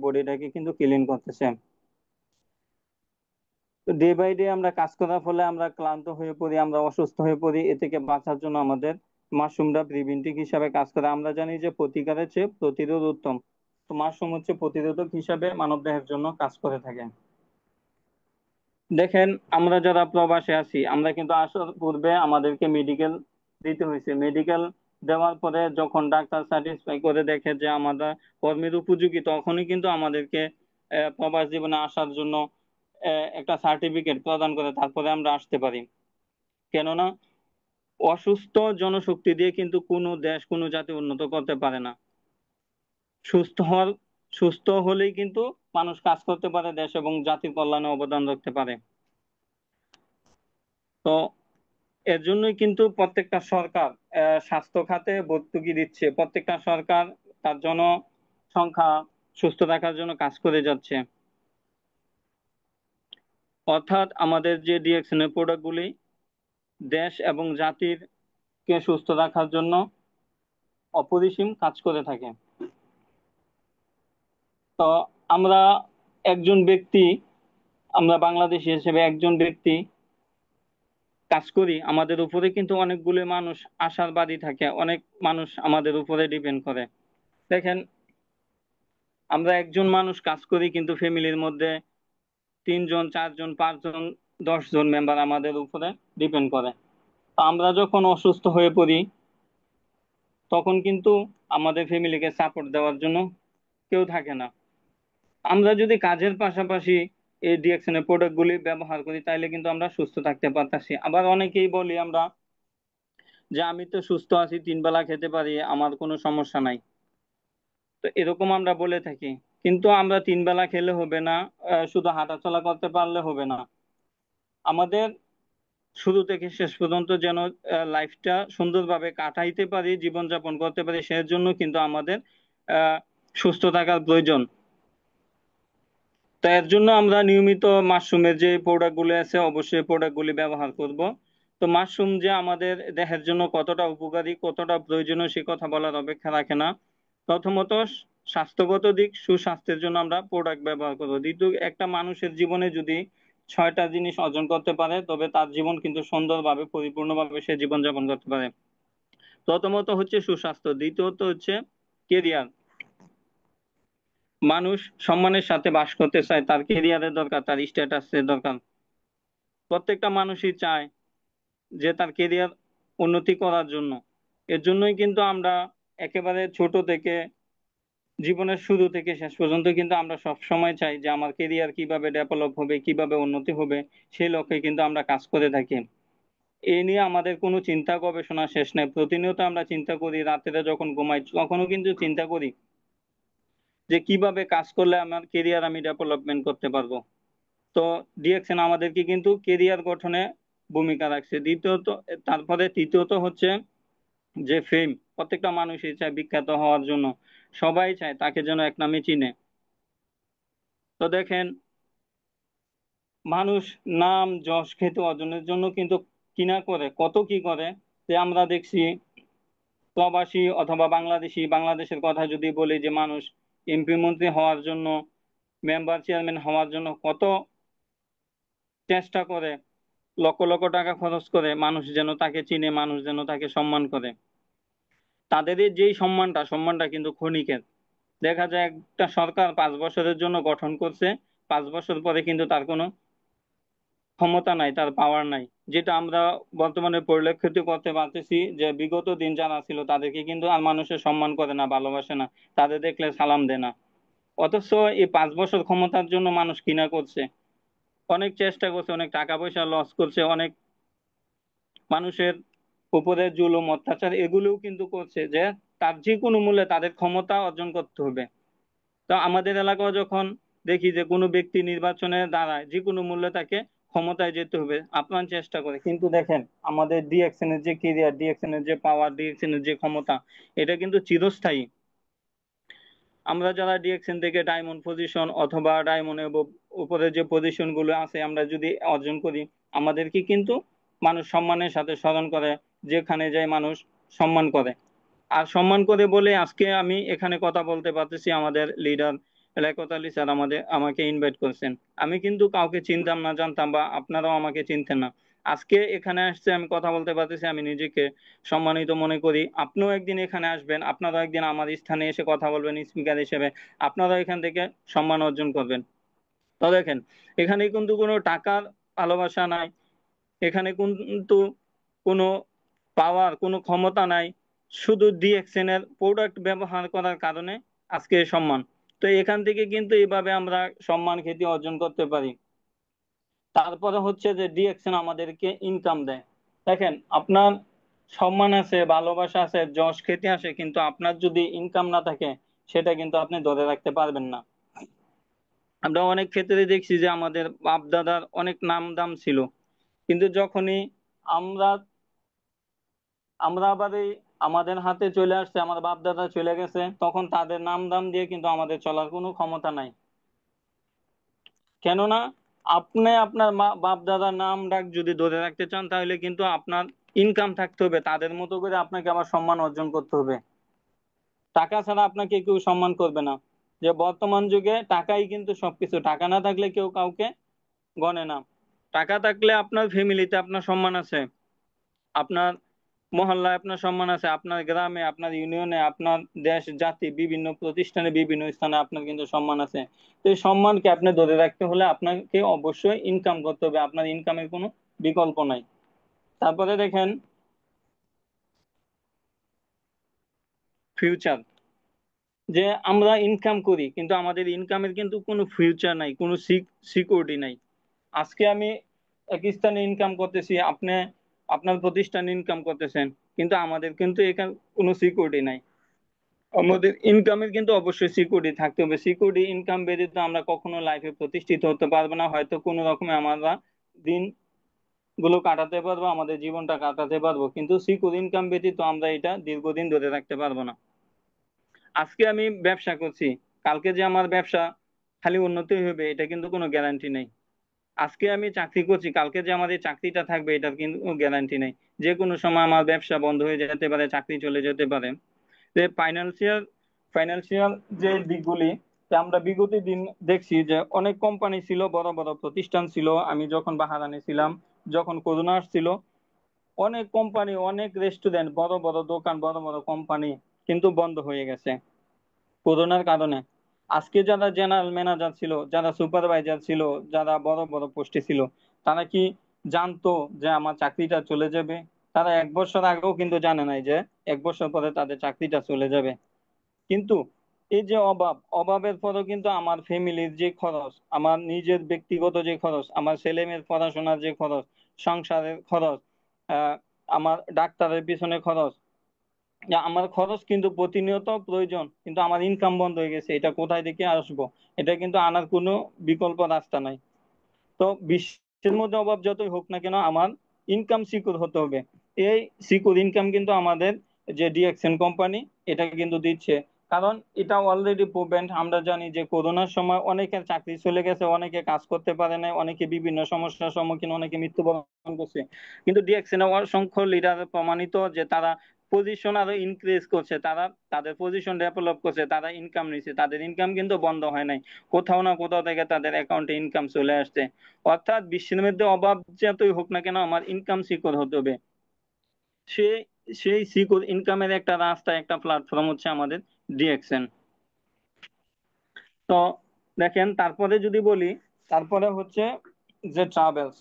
বডিটাকে কিন্তু ক্লিন করতেছে। তো ডে বাই ডে আমরা কাজ করার ফলে আমরা ক্লান্ত হয়ে পড়ি, আমরা অসুস্থ হয়ে পড়ি, এ থেকে বাঁচার জন্য আমাদের মাশরুমটা প্রিভেন্টিভ হিসাবে কাজ করে। আমরা জানি যে প্রতিকারের চেয়ে প্রতিরোধ উত্তম, তো মাশরুম হচ্ছে প্রতিরোধক হিসাবে মানবদেহের জন্য কাজ করে থাকে। দেখেন, আমরা যারা প্রবাসে আছি আমরা কিন্তু আসার পূর্বে আমাদেরকে মেডিকেল দিতে হয়েছে, মেডিকেল দেওয়ার পরে যখন ডাক্তার স্যাটিসফাই করে দেখে যে আমাদের কর্মের উপযোগী, তখনই কিন্তু আমাদেরকে প্রবাস জীবনে আসার জন্য একটা সার্টিফিকেট প্রদান করে, তারপরে আমরা আসতে পারি। কেননা অসুস্থ জনশক্তি দিয়ে কিন্তু কোনো দেশ, কোনো জাতি উন্নত করতে পারে না। সুস্থ হওয়ার সুস্থ হলেই কিন্তু মানুষ কাজ করতে পারে, দেশ এবং জাতির কল্যাণে অবদান রাখতে পারে। তো এর জন্যই কিন্তু প্রত্যেকটা সরকার স্বাস্থ্য খাতে ভর্তুকি দিচ্ছে, প্রত্যেকটা সরকার তার জনসংখ্যা সুস্থ রাখার জন্য কাজ করে যাচ্ছে। অর্থাৎ আমাদের যে ডিএক্সএন এর প্রোডাক্ট গুলি দেশ এবং জাতির কে সুস্থ রাখার জন্য অপরিসীম কাজ করে থাকে। তো আমরা একজন ব্যক্তি, আমরা বাংলাদেশী হিসেবে একজন ব্যক্তি কাজ করি, আমাদের উপরে কিন্তু অনেকগুলো মানুষ আশার বাদী থাকে, অনেক মানুষ আমাদের উপরে ডিপেন্ড করে। দেখেন, আমরা একজন মানুষ কাজ করি কিন্তু ফ্যামিলির মধ্যে 3 জন, 4 জন, 5 জন, 10 জন মেম্বার আমাদের উপরে ডিপেন্ড করে। তো আমরা যখন অসুস্থ হয়ে পড়ি তখন কিন্তু আমাদের ফ্যামিলিকে সাপোর্ট দেওয়ার জন্য কেউ থাকে না। আমরা যদি কাজের পাশাপাশি এই ডিএক্সএন এর প্রোডাক্ট গুলি ব্যবহার করি তাহলে কিন্তু আমরা সুস্থ থাকতে পারতাছি। আবার অনেকেই বলি আমরা যে আমি তো সুস্থ আছি, 3 বেলা খেতে পারি, আমার কোনো সমস্যা নাই। তো এরকম আমরা বলে থাকি, কিন্তু আমরা 3 বেলা খেলে হবে না, শুধু হাঁটাচলা করতে পারলে হবে না। আমাদের শুরু থেকে শেষ পর্যন্ত যেন লাইফটা সুন্দরভাবে কাটাইতে পারি, জীবনযাপন করতে পারি, সেজন্য কিন্তু আমাদের আহ সুস্থ থাকার প্রয়োজন। তো এর জন্য আমরা নিয়মিত মাশরুমের যে প্রোডাক্ট গুলি আছে অবশ্যই প্রোডাক্ট গুলি ব্যবহার করব। তো মাশরুম যে আমাদের দেহের জন্য কতটা উপকারী, কতটা প্রয়োজনীয় সে কথা বলার অপেক্ষা রাখে না। প্রথমত স্বাস্থ্যগত দিক, সুস্বাস্থ্যের জন্য আমরা প্রোডাক্ট ব্যবহার করবো। দ্বিতীয়, একটা মানুষের জীবনে যদি 6টা জিনিস অর্জন করতে পারে তবে তার জীবন কিন্তু সুন্দরভাবে, পরিপূর্ণভাবে সে জীবনযাপন করতে পারে। প্রথমত হচ্ছে সুস্বাস্থ্য, দ্বিতীয়ত হচ্ছে কেরিয়ার। মানুষ সম্মানের সাথে বাস করতে চায়, তার কেরিয়ারের দরকার, তার স্ট্যাটাসের দরকার। প্রত্যেকটা মানুষই চায় যে তার কেরিয়ার উন্নতি করার জন্য। এর জন্যই কিন্তু আমরা একেবারে ছোট থেকে জীবনের শুরু থেকে শেষ পর্যন্ত কিন্তু আমরা সব সময় চাই যে আমার কেরিয়ার কিভাবে ডেভেলপ হবে, কিভাবে উন্নতি হবে, সেই লক্ষ্যে কিন্তু আমরা কাজ করে থাকি। এ নিয়ে আমাদের কোনো চিন্তা গবেষণা শেষ নেই। প্রতিনিয়ত আমরা চিন্তা করি, রাত্রে যখন ঘুমাই তখনও কিন্তু চিন্তা করি যে কিভাবে কাজ করলে আমার কেরিয়ার আমি ডেভেলপমেন্ট করতে পারবো। তো ডিএক্সএন আমাদেরকে কিন্তু কেরিয়ার গঠনে ভূমিকা রাখছে। দ্বিতীয়ত, তারপরে তৃতীয়ত হচ্ছে যে ফেম। প্রত্যেকটা মানুষই চায় বিখ্যাত হওয়ার জন্য, সবাই চায় তাকে যেন এক নামে চিনে। তো দেখেন, মানুষ নাম যশ খ্যাতি অর্জনের জন্য কিন্তু কিনা করে, কত কি করে। যে আমরা দেখছি প্রবাসী অথবা বাংলাদেশের কথা যদি বলি, যে মানুষ এমপি মন্ত্রী হওয়ার জন্য, মেম্বার চেয়ারম্যান হওয়ার জন্য কত চেষ্টা করে, লক্ষ লক্ষ টাকা খরচ করে, মানুষ যেন তাকে চিনে, মানুষ যেন তাকে সম্মান করে। তাদের এই যেই সম্মানটা কিন্তু ক্ষণিকের। দেখা যায় একটা সরকার 5 বছরের জন্য গঠন করছে, 5 বছর পরে কিন্তু তার কোনো ক্ষমতা নাই, তার পাওয়ার নাই। যেটা আমরা বর্তমানে পরিলক্ষিত করতে পারতেছি, যে বিগত দিন যারা ছিল তাদেরকে কিন্তু আর মানুষের সম্মান করে না, ভালোবাসে না, তাদের দেখলে সালাম দেয় না। অথচ এই 5 বছর ক্ষমতার জন্য মানুষ কিনা করছে, অনেক চেষ্টা করছে, অনেক টাকা পয়সা লস করছে, অনেক মানুষের উপরে জুলুম অত্যাচার এগুলোও কিন্তু করছে, যে তার যে কোনো মূল্যে তাদের ক্ষমতা অর্জন করতে হবে। তো আমাদের এলাকাও যখন দেখি যে কোনো ব্যক্তি নির্বাচনে দাঁড়ায়, যে কোনো মূল্যে তাকে ক্ষমতায় যেতে হবে, আপ্রাণ চেষ্টা করে। কিন্তু দেখেন, আমাদের ডিএক্সএন এর যে কেরিয়ার, ডিএক্সএন এর যে পাওয়ার, ডিএক্সএন এর যে ক্ষমতা, এটা কিন্তু চিরস্থায়ী। আমরা যারা ডিএক্সএন থেকে ডায়মন্ড পজিশন অথবা ডায়মন্ডের উপরে যে পজিশন গুলো আছে আমরা যদি অর্জন করি, আমাদেরকে কিন্তু মানুষ সম্মানের সাথে স্মরণ করে, যেখানে যায় মানুষ সম্মান করে। আর সম্মান করে বলে আজকে আমি এখানে কথা বলতে পারতেছি, আমাদের লিডার লিয়াকত আলী স্যার আমাকে ইনভাইট করেছেন। আমি কিন্তু কাউকে চিনতাম না, জানতাম, বা আপনারাও আমাকে চিনতেন না। আজকে এখানে আসছে, আমি কথা বলতে পারতেছি, আমি নিজেকে সম্মানিত মনে করি। আপনিও একদিন এখানে আসবেন, আপনারাও একদিন আমার স্থানে এসে কথা বলবেন স্পিকার হিসেবে, আপনারাও এখান থেকে সম্মান অর্জন করবেন। তো দেখেন, এখানে কিন্তু কোনো টাকার ভালোবাসা নাই, এখানে কিন্তু কোনো পাওয়ার, কোনো ক্ষমতা নাই, শুধু ডিএক্সএন এর প্রোডাক্ট ব্যবহার করার কারণে আজকে এই সম্মান। তো এখান থেকে কিন্তু এইভাবে আমরা সম্মান খ্যাতি অর্জন করতে পারি। তারপরে হচ্ছে যে ডিএক্সএন আমাদেরকে ইনকাম দেয়। দেখেন, আপনার সম্মান আছে, ভালোবাসা আছে, যশ খ্যাতি আছে, কিন্তু আপনার যদি ইনকাম না থাকে, সেটা কিন্তু আপনি ধরে রাখতে পারবেন না। আমরা অনেক ক্ষেত্রে দেখছি যে আমাদের বাপ দাদার অনেক নাম দাম ছিল, কিন্তু যখনই আমরা আমরা আবার এই আমাদের হাতে চলে আসছে, আমার বাপ দাদা চলে গেছে, তখন তাদের নাম দাম দিয়ে কিন্তু আমাদের চলার কোনো ক্ষমতা নাই। কেননা আপনি আপনার বাপ দাদার নাম ডাক যদি ধরে রাখতে চান, তাহলে কিন্তু আপনার ইনকাম থাকতে হবে, তাদের মতো করে আপনাকে আবার সম্মান অর্জন করতে হবে। টাকা ছাড়া আপনাকে কেউ সম্মান করবে না। যে বর্তমান যুগে টাকাই কিন্তু সবকিছু, টাকা না থাকলে কেউ কাউকে গণে না। টাকা থাকলে আপনার ফ্যামিলিতে আপনার সম্মান আছে, আপনার মহল্লায় আপনার সম্মান আছে, আপনার গ্রামে, আপনার ইউনিয়নে, আপনার দেশ জাতি বিভিন্ন প্রতিষ্ঠানে বিভিন্ন স্থানে আপনার কিন্তু সম্মান আছে। তো এই সম্মানকে আপনি ধরে রাখতে হলে আপনাকে অবশ্যই ইনকাম করতে হবে, আপনার ইনকামের কোনো বিকল্প নাই। তারপরে দেখেন ফিউচার, যে আমরা ইনকাম করি কিন্তু আমাদের ইনকামের কিন্তু কোনো ফিউচার নাই, কোনো সিকিউরিটি নাই। আজকে আমি এক স্থানে ইনকাম করতেছি, আপনি আপনার প্রতিষ্ঠানে ইনকাম করতেছেন, কিন্তু আমাদের কিন্তু এখানে কোনো সিকিউরিটি নাই। আমাদের ইনকামের কিন্তু অবশ্যই সিকিউরিটি থাকতে হবে। সিকিউরিটি ইনকাম ব্যতীত আমরা কখনো লাইফে প্রতিষ্ঠিত হতে পারবো না। হয়তো কোনো রকমে আমরা দিন গুলো কাটাতে পারবো, আমাদের জীবনটা কাটাতে পারবো, কিন্তু সিকিউর ইনকাম ব্যতীত আমরা এটা দীর্ঘদিন ধরে রাখতে পারবো না। আজকে আমি ব্যবসা করছি, কালকে যে আমার ব্যবসা খালি উন্নতি হবে এটা কিন্তু কোনো গ্যারান্টি নেই। আজকে আমি চাকরি করছি, কালকে যে আমার এই চাকরিটা থাকবে এটার কিন্তু গ্যারান্টি নেই। যে কোনো সময় আমার ব্যবসা বন্ধ হয়ে যেতে পারে, চাকরি চলে যেতে পারে। যে ফাইন্যান্সিয়াল যে দিকগুলি, তা আমরা বিগত দিন দেখছি যে অনেক কোম্পানি ছিল, বড় বড় প্রতিষ্ঠান ছিল। আমি যখন বাহারানে ছিলাম, যখন করোনা আসছিল, অনেক কোম্পানি, অনেক রেস্টুরেন্ট, বড় বড় দোকান, বড় বড় কোম্পানি কিন্তু বন্ধ হয়ে গেছে করোনার কারণে। আজকে যারা জেনারেল ম্যানেজার ছিল, যারা সুপারভাইজার ছিল, যারা বড় বড় পোস্টে ছিল, তারা কি জানতো যে আমার চাকরিটা চলে যাবে? তারা 1 বছর আগেও কিন্তু জানে নাই যে 1 বছর পরে তাদের চাকরিটা চলে যাবে। কিন্তু এই যে অভাবের পরেও কিন্তু আমার ফ্যামিলির যে খরচ, আমার নিজের ব্যক্তিগত যে খরচ, আমার ছেলে মেয়ের পড়াশোনার যে খরচ, সংসারের খরচ, আহ আমার ডাক্তারের পিছনে খরচ, আমার খরচ কিন্তু প্রতিনিয়ত প্রয়োজন, কিন্তু আমার ইনকাম বন্ধ হয়ে গেছে, এটা কোথায় থেকে আসবো? এটা কিন্তু আনার কোনো বিকল্প রাস্তা নাই। তো বিশ্বের মধ্যে অভাব যতই হোক না কেন, আমার ইনকাম সিকিউর হতে হবে। এই সিকিউর ইনকাম কিন্তু আমাদের যে ডিএক্সএন কোম্পানি এটা কিন্তু দিচ্ছে। কারণ এটা অলরেডি প্রুভেন্ট। আমরা জানি যে করোনার সময় অনেকের চাকরি চলে গেছে, অনেকে কাজ করতে পারে না, অনেকে বিভিন্ন সমস্যার সম্মুখীন, অনেকে মৃত্যুবরণ করছে। কিন্তু ডিএক্সএন অসংখ্য লিডার প্রমাণিত যে তারা পজিশন আরো ইনক্রিজ করছে, তারা তাদের পজিশন ডেভেলপ করছে, তারা ইনকাম নিচ্ছে, তাদের ইনকাম কিন্তু বন্ধ হয় নাই। কোথাও না কোথাও থেকে তাদের অ্যাকাউন্টে ইনকাম চলে আসছে। অর্থাৎ বিশ্বের মধ্যে অভাব যতই হোক না কেন, আমার ইনকাম সিকিউর হতে হবে। সে সেই সিকিউর ইনকামের একটা রাস্তা, একটা প্ল্যাটফর্ম হচ্ছে আমাদের ডিএক্সএন। তো দেখেন, তারপরে যদি বলি, তারপরে হচ্ছে যে ট্রাভেলস।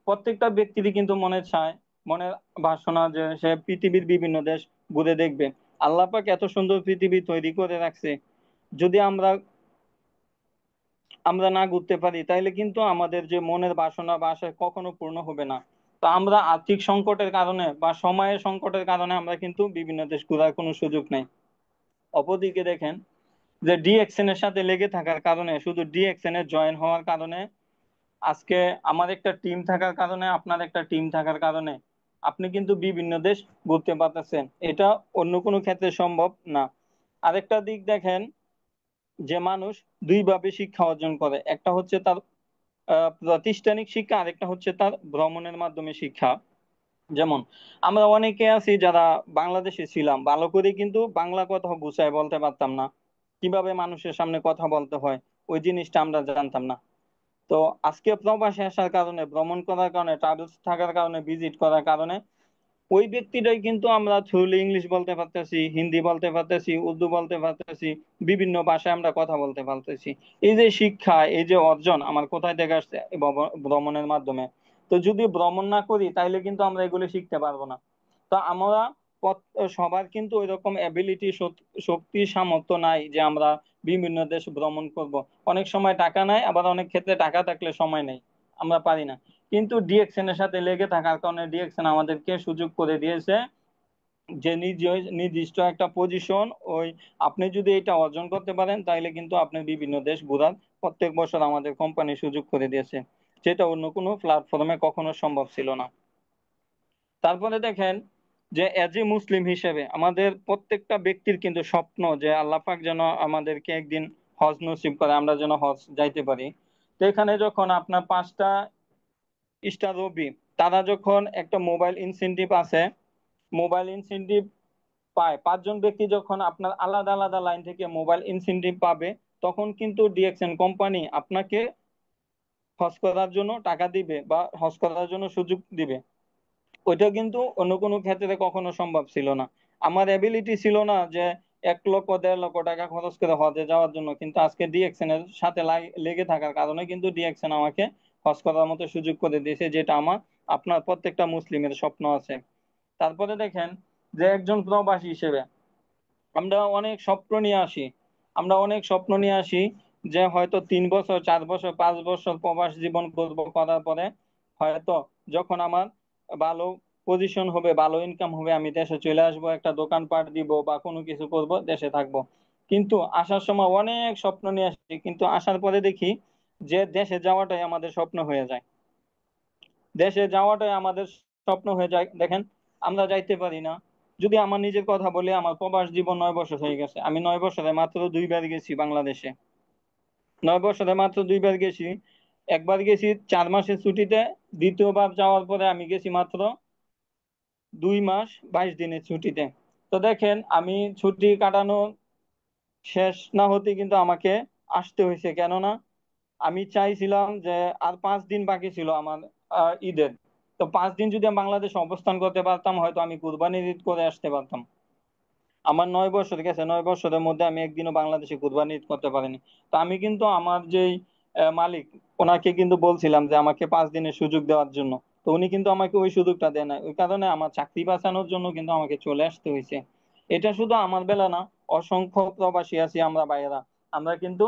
প্রত্যেকটা ব্যক্তিরই কিন্তু মনে চায়, মনের বাসনা যে সে পৃথিবীর বিভিন্ন দেশ ঘুরে দেখবে। আল্লাহ পাক এত সুন্দর পৃথিবী তৈরি করে রাখছে, যদি আমরা আমরা না ঘুরতে পারি তাইলে কিন্তু আমাদের যে মনের বাসনা বা আশা কখনো পূর্ণ হবে না। তো আমরা আর্থিক সংকটের কারণে বা সময়ের সংকটের কারণে আমরা কিন্তু বিভিন্ন দেশ ঘোরার কোনো সুযোগ নেই। অপরদিকে দেখেন যে ডিএক্সএন এর সাথে লেগে থাকার কারণে, শুধু ডিএক্সএন এ জয়েন হওয়ার কারণে, আজকে আমার একটা টিম থাকার কারণে, আপনার একটা টিম থাকার কারণে আপনি কিন্তু বিভিন্ন দেশ ঘুরতে পারতেছেন। এটা অন্য কোনো ক্ষেত্রে সম্ভব না। আরেকটা দিক দেখেন, যে মানুষ দুই ভাবে শিক্ষা অর্জন করে, একটা হচ্ছে তার প্রাতিষ্ঠানিক শিক্ষা, আরেকটা হচ্ছে তার ভ্রমণের মাধ্যমে শিক্ষা। যেমন আমরা অনেকে আছি যারা বাংলাদেশে ছিলাম, ভালো করে কিন্তু বাংলা কথা গুছায় বলতে পারতাম না, কিভাবে মানুষের সামনে কথা বলতে হয় ওই জিনিসটা আমরা জানতাম না। তো আজকে প্রবাসে আসার কারণে, ভ্রমণ করার কারণে, ট্রাভেলস থাকার কারণে, ভিজিট করার কারণে ওই ব্যক্তিটাই কিন্তু আমরা থ্রুলি ইংলিশ বলতে পারতেছি, হিন্দি বলতে পারতেছি, উর্দু বলতে পারতেছি, বিভিন্ন ভাষায় আমরা কথা বলতে পারতেছি। এই যে শিক্ষা, এই যে অর্জন আমার কোথায় থেকে আসছে? এই ভ্রমণের মাধ্যমে। তো যদি ভ্রমণ না করি তাহলে কিন্তু আমরা এগুলো শিখতে পারবো না। তো আমরা সবার কিন্তু ওই রকম অ্যাবিলিটি, শক্তি, সামর্থ্য নাই যে আমরা বিভিন্ন দেশ ভ্রমণ করব। অনেক সময় টাকা নাই, আবার অনেক ক্ষেত্রে টাকা থাকলে সময় নেই, আমরা পারি না। কিন্তু ডিএক্সএন এর সাথে লেগে থাকার কারণে ডিএক্সএন আমাদেরকে সুযোগ করে দিয়েছে যে নির্দিষ্ট একটা পজিশন, ওই আপনি যদি এটা অর্জন করতে পারেন তাহলে কিন্তু আপনি বিভিন্ন দেশ ঘোরার প্রত্যেক বছর আমাদের কোম্পানি সুযোগ করে দিয়েছে, যেটা অন্য কোনো প্ল্যাটফর্মে কখনো সম্ভব ছিল না। তারপরে দেখেন যে এজ এ মুসলিম হিসেবে আমাদের প্রত্যেকটা ব্যক্তির কিন্তু স্বপ্ন যে আল্লাহ পাক যেন আমাদেরকে একদিন হজ নসিব করে, আমরা যেন হজ যাইতে পারি। তো এখানে যখন আপনার 5টা স্টার রবি, তারা যখন একটা মোবাইল ইনসেনটিভ আছে, মোবাইল ইনসেনটিভ পায়, 5জন ব্যক্তি যখন আপনার আলাদা আলাদা লাইন থেকে মোবাইল ইনসেনটিভ পাবে, তখন কিন্তু ডিএক্সএন কোম্পানি আপনাকে হজ করার জন্য টাকা দিবে বা হজ করার জন্য সুযোগ দিবে। ওইটা কিন্তু অন্য কোনো ক্ষেত্রে কখনো সম্ভব ছিল না। আমার এবিলিটি ছিল না যে 1 লক্ষ 1.5 লক্ষ টাকা খরচ করে হজে যাওয়ার জন্য, কিন্তু আজকে ডিএক্সএন এর সাথে লেগে থাকার কারণে কিন্তু ডিএক্সএন আমাকে হজ করার মতো সুযোগ করে দিয়েছে, যেটা আমার আপনার প্রত্যেকটা মুসলিমের স্বপ্ন আছে। তারপরে দেখেন যে একজন প্রবাসী হিসেবে আমরা অনেক স্বপ্ন নিয়ে আসি, আমরা অনেক স্বপ্ন নিয়ে আসি যে হয়তো 3 বছর, 4 বছর, 5 বছর প্রবাস জীবন করব, করার পরে হয়তো যখন আমার ভালো পজিশন হবে, ভালো ইনকাম হবে, আমি দেশে চলে আসবো, একটা দোকানপাট দিব বা কোনো কিছু করব, দেশে থাকবো। কিন্তু আসার সময় অনেক স্বপ্ন নিয়ে আসি, কিন্তু আসার পরে দেখি যে দেশে যাওয়াটাই আমাদের স্বপ্ন হয়ে যায়, দেশে যাওয়াটাই আমাদের স্বপ্ন হয়ে যায়। দেখেন আমরা যাইতে পারি না। যদি আমার নিজের কথা বলি, আমার প্রবাস জীবন 9 বছর হয়ে গেছে, আমি 9 বছরে মাত্র 2বার গেছি বাংলাদেশে, 9 বছরে মাত্র 2বার গেছি। একবার গেছি 4 মাসের ছুটিতে, দ্বিতীয়বার যাওয়ার পরে আমি গেছি মাত্র 2 মাস 22 দিনের ছুটিতে। তো দেখেন আমি ছুটি কাটানো শেষ না হতে কিন্তু আমাকে আসতে হয়েছে, কেননা আমি চাইছিলাম যে আর 5 দিন বাকি ছিল আমার ঈদের। তো 5 দিন যদি আমি বাংলাদেশে অবস্থান করতে পারতাম, হয়তো আমি কুরবানির ঈদ করে আসতে পারতাম। আমার 9 বছর গেছে, 9 বছরের মধ্যে আমি একদিনও বাংলাদেশে কুরবানি ঈদ করতে পারিনি। তো আমি কিন্তু আমার যেই মালিক, ওনাকে কিন্তু বলছিলাম যে আমাকে 5 দিনের সুযোগ দেওয়ার জন্য। তো উনি কিন্তু আমাকে ওই সুযোগটা দেয় না, ওই কারণে আমার চাকরি বাঁচানোর জন্য কিন্তু আমাকে চলে আসতে হয়েছে। এটা শুধু আমার বেলা না, অসংখ্য প্রবাসী আছি আমরা ভাইয়েরা, আমরা কিন্তু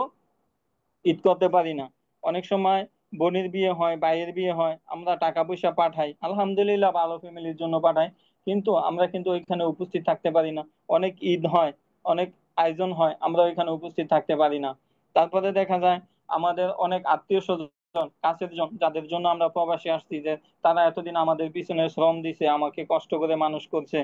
ঈদ করতে পারি না। অনেক সময় বোনের বিয়ে হয়, ভাইয়ের বিয়ে হয়, আমরা টাকা পয়সা পাঠাই, আলহামদুলিল্লাহ ভালো ফ্যামিলির জন্য পাঠাই, কিন্তু আমরা কিন্তু ওইখানে উপস্থিত থাকতে পারি না। অনেক ঈদ হয়, অনেক আয়োজন হয়, আমরা ওইখানে উপস্থিত থাকতে পারি না। তারপরে দেখা যায় আমাদের অনেক আত্মীয় স্বজন, কাছের জন, যাদের জন্য আমরা প্রবাসী আসছি, যে তারা এতদিন আমাদের পিছনে শ্রম দিছে, আমাকে কষ্ট করে মানুষ করছে,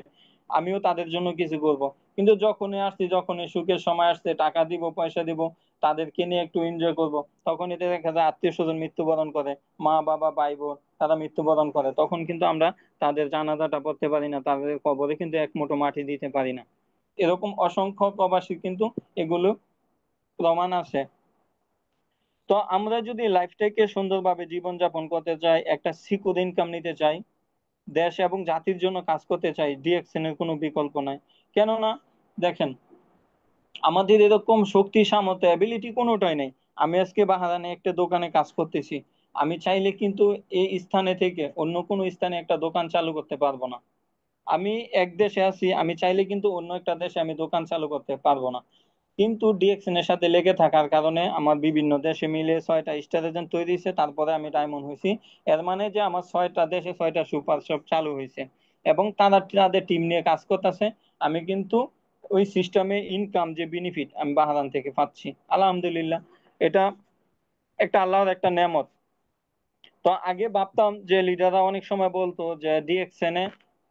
আমিও তাদের জন্য কিছু করব। কিন্তু যখনই আসছি, যখনই সুখের সময় আসছে, টাকা দিব, পয়সা দিব, তাদেরকে নিয়ে একটু এনজয় করব, তখনই দেখা যায় আত্মীয় স্বজন মৃত্যুবরণ করে, মা বাবা ভাই বোন তারা মৃত্যুবরণ করে, তখন কিন্তু আমরা তাদের জানাজাটা পড়তে পারি না, তাদের কবরে কিন্তু এক মুঠো মাটি দিতে পারি না। এরকম অসংখ্য প্রবাসী কিন্তু এগুলো প্রমাণ আছে। তো আমরা যদি লাইফটাকে সুন্দরভাবে জীবনযাপন করতে চাই, একটা সিকিউর ইনকাম নিতে চাই, দেশ এবং জাতির জন্য কাজ করতে চাই, ডিএক্সএন এর কোনো বিকল্প নাই। কেননা দেখেন, আমাদের এরকম শক্তি, সামর্থ্য, অ্যাবিলিটি কোনোটাই নেই। আমি আজকে বাহারানে একটা দোকানে কাজ করতেছি, আমি চাইলে কিন্তু এই স্থানে থেকে অন্য কোনো স্থানে একটা দোকান চালু করতে পারবো না। আমি এক দেশে আছি, আমি চাইলে কিন্তু অন্য একটা দেশে আমি দোকান চালু করতে পারবো না। কিন্তু ডিএক্সএন এর সাথে লেগে থাকার কারণে আমার বিভিন্ন দেশে মিলে 6টা স্টার এজেন্ট তৈরি হয়েছে, তারপরে আমি ডায়মন্ড হয়েছি। এর মানে যে আমার 6টা দেশে 6টা সুপার শপ চালু হয়েছে, এবং তারা তাদের টিম নিয়ে কাজ করতেছে। আমি কিন্তু ওই সিস্টেমে ইনকাম, যে বেনিফিট আমি বাহরান থেকে পাচ্ছি, আলহামদুলিল্লাহ, এটা একটা আল্লাহর একটা নেয়ামত। তো আগে ভাবতাম যে লিডাররা অনেক সময় বলতো যে ডিএক্সএন এ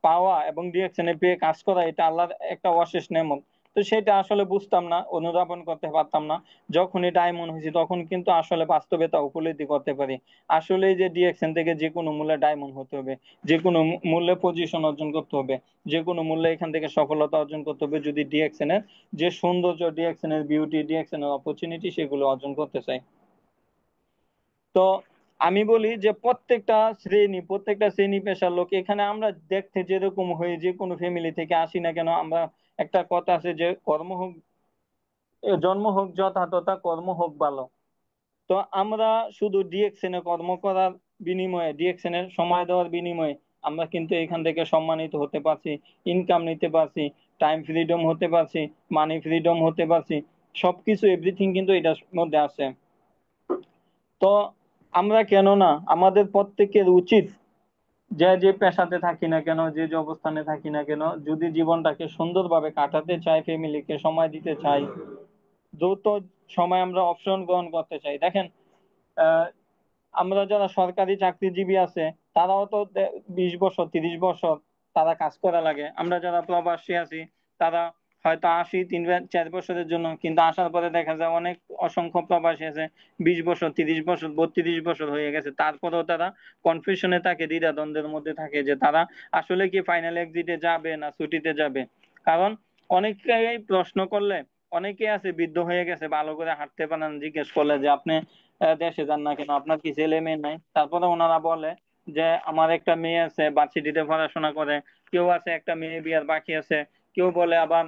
পাওয়া এবং ডিএক্সএন এ পেয়ে কাজ করা এটা আল্লাহর একটা অশেষ নেয়ামত। তো সেটা আসলে বুঝতাম না, অনুধাবন করতে পারতাম না। যখন এটা ডায়মন্ড হয়েছে তখন কিন্তু আসলে বাস্তবে তা উপলব্ধি করতে পারি। আসলে যে ডিএক্সএন থেকে যে কোনো মূল্যে ডায়মন্ড হতে হবে, যে কোনো মূল্যে পজিশন অর্জন করতে হবে, যে কোনো মূল্যে এখান থেকে সফলতা অর্জন করতে হবে, যদি ডিএক্সএন এর যে সৌন্দর্য, ডিএক্সএন এর বিউটি, ডিএক্সএন এর অপরচুনিটি সেগুলো অর্জন করতে চাই। তো আমি বলি যে প্রত্যেকটা শ্রেণী পেশার লোক এখানে আমরা দেখতে যেরকম হয়ে, যে কোনো ফ্যামিলি থেকে আসি না কেন, আমরা একটা কথা আছে যে কর্ম হোক, জন্ম হোক যথা তথা, কর্ম হোক ভালো। তো আমরা শুধু ডিএক্সএন এ কর্ম করার বিনিময়ে, ডিএক্সএন এর সময় দেওয়ার বিনিময়ে আমরা কিন্তু এখান থেকে সম্মানিত হতে পারছি, ইনকাম নিতে পারছি, টাইম ফ্রিডম হতে পারছি, মানি ফ্রিডম হতে পারছি, সবকিছু এভরিথিং কিন্তু এটার মধ্যে আছে। তো আমরা কেন না, আমাদের প্রত্যেকের উচিত, যে যে পেশাতে থাকি না কেন, যে যে অবস্থানে থাকি না কেন, যদি জীবনটাকে সুন্দরভাবে কাটাতে চাই, ফ্যামিলিকে সময় দিতে চাই, দ্রুত সময় আমরা অপশন গ্রহণ করতে চাই। দেখেন, আহ, আমরা যারা সরকারি চাকরিজীবী আছে, তারাও তো 20 বছর 30 বছর তারা কাজ করা লাগে। আমরা যারা প্রবাসী আছি, তারা হয়তো আসি 3 4 বছরের জন্য, কিন্তু আসার পরে দেখা যায় অনেক অসংখ্য প্রবাসী আছে 20 বছর 30 বছর 32 বছর হয়ে গেছে, তারপরেও তারা কনফিউশনে থাকে, দ্বিধাদ্বন্দ্বের মধ্যে থাকে যে তারা আসলে কি ফাইনাল এক্সিটে যাবে না ছুটিতে যাবে। কারণ অনেকেই প্রশ্ন করলে, অনেকে আছে বৃদ্ধ হয়ে গেছে, ভালো করে হাঁটতে পারে না, জিজ্ঞেস করলে যে আপনি দেশে যান না কেন, আপনার কি ছেলে মেয়ে নাই? তারপরে ওনারা বলে যে আমার একটা মেয়ে আছে, ভার্সিটিতে পড়াশোনা করে। কেউ আছে একটা মেয়ে বিয়ার বাকি আছে। কেউ বলে আবার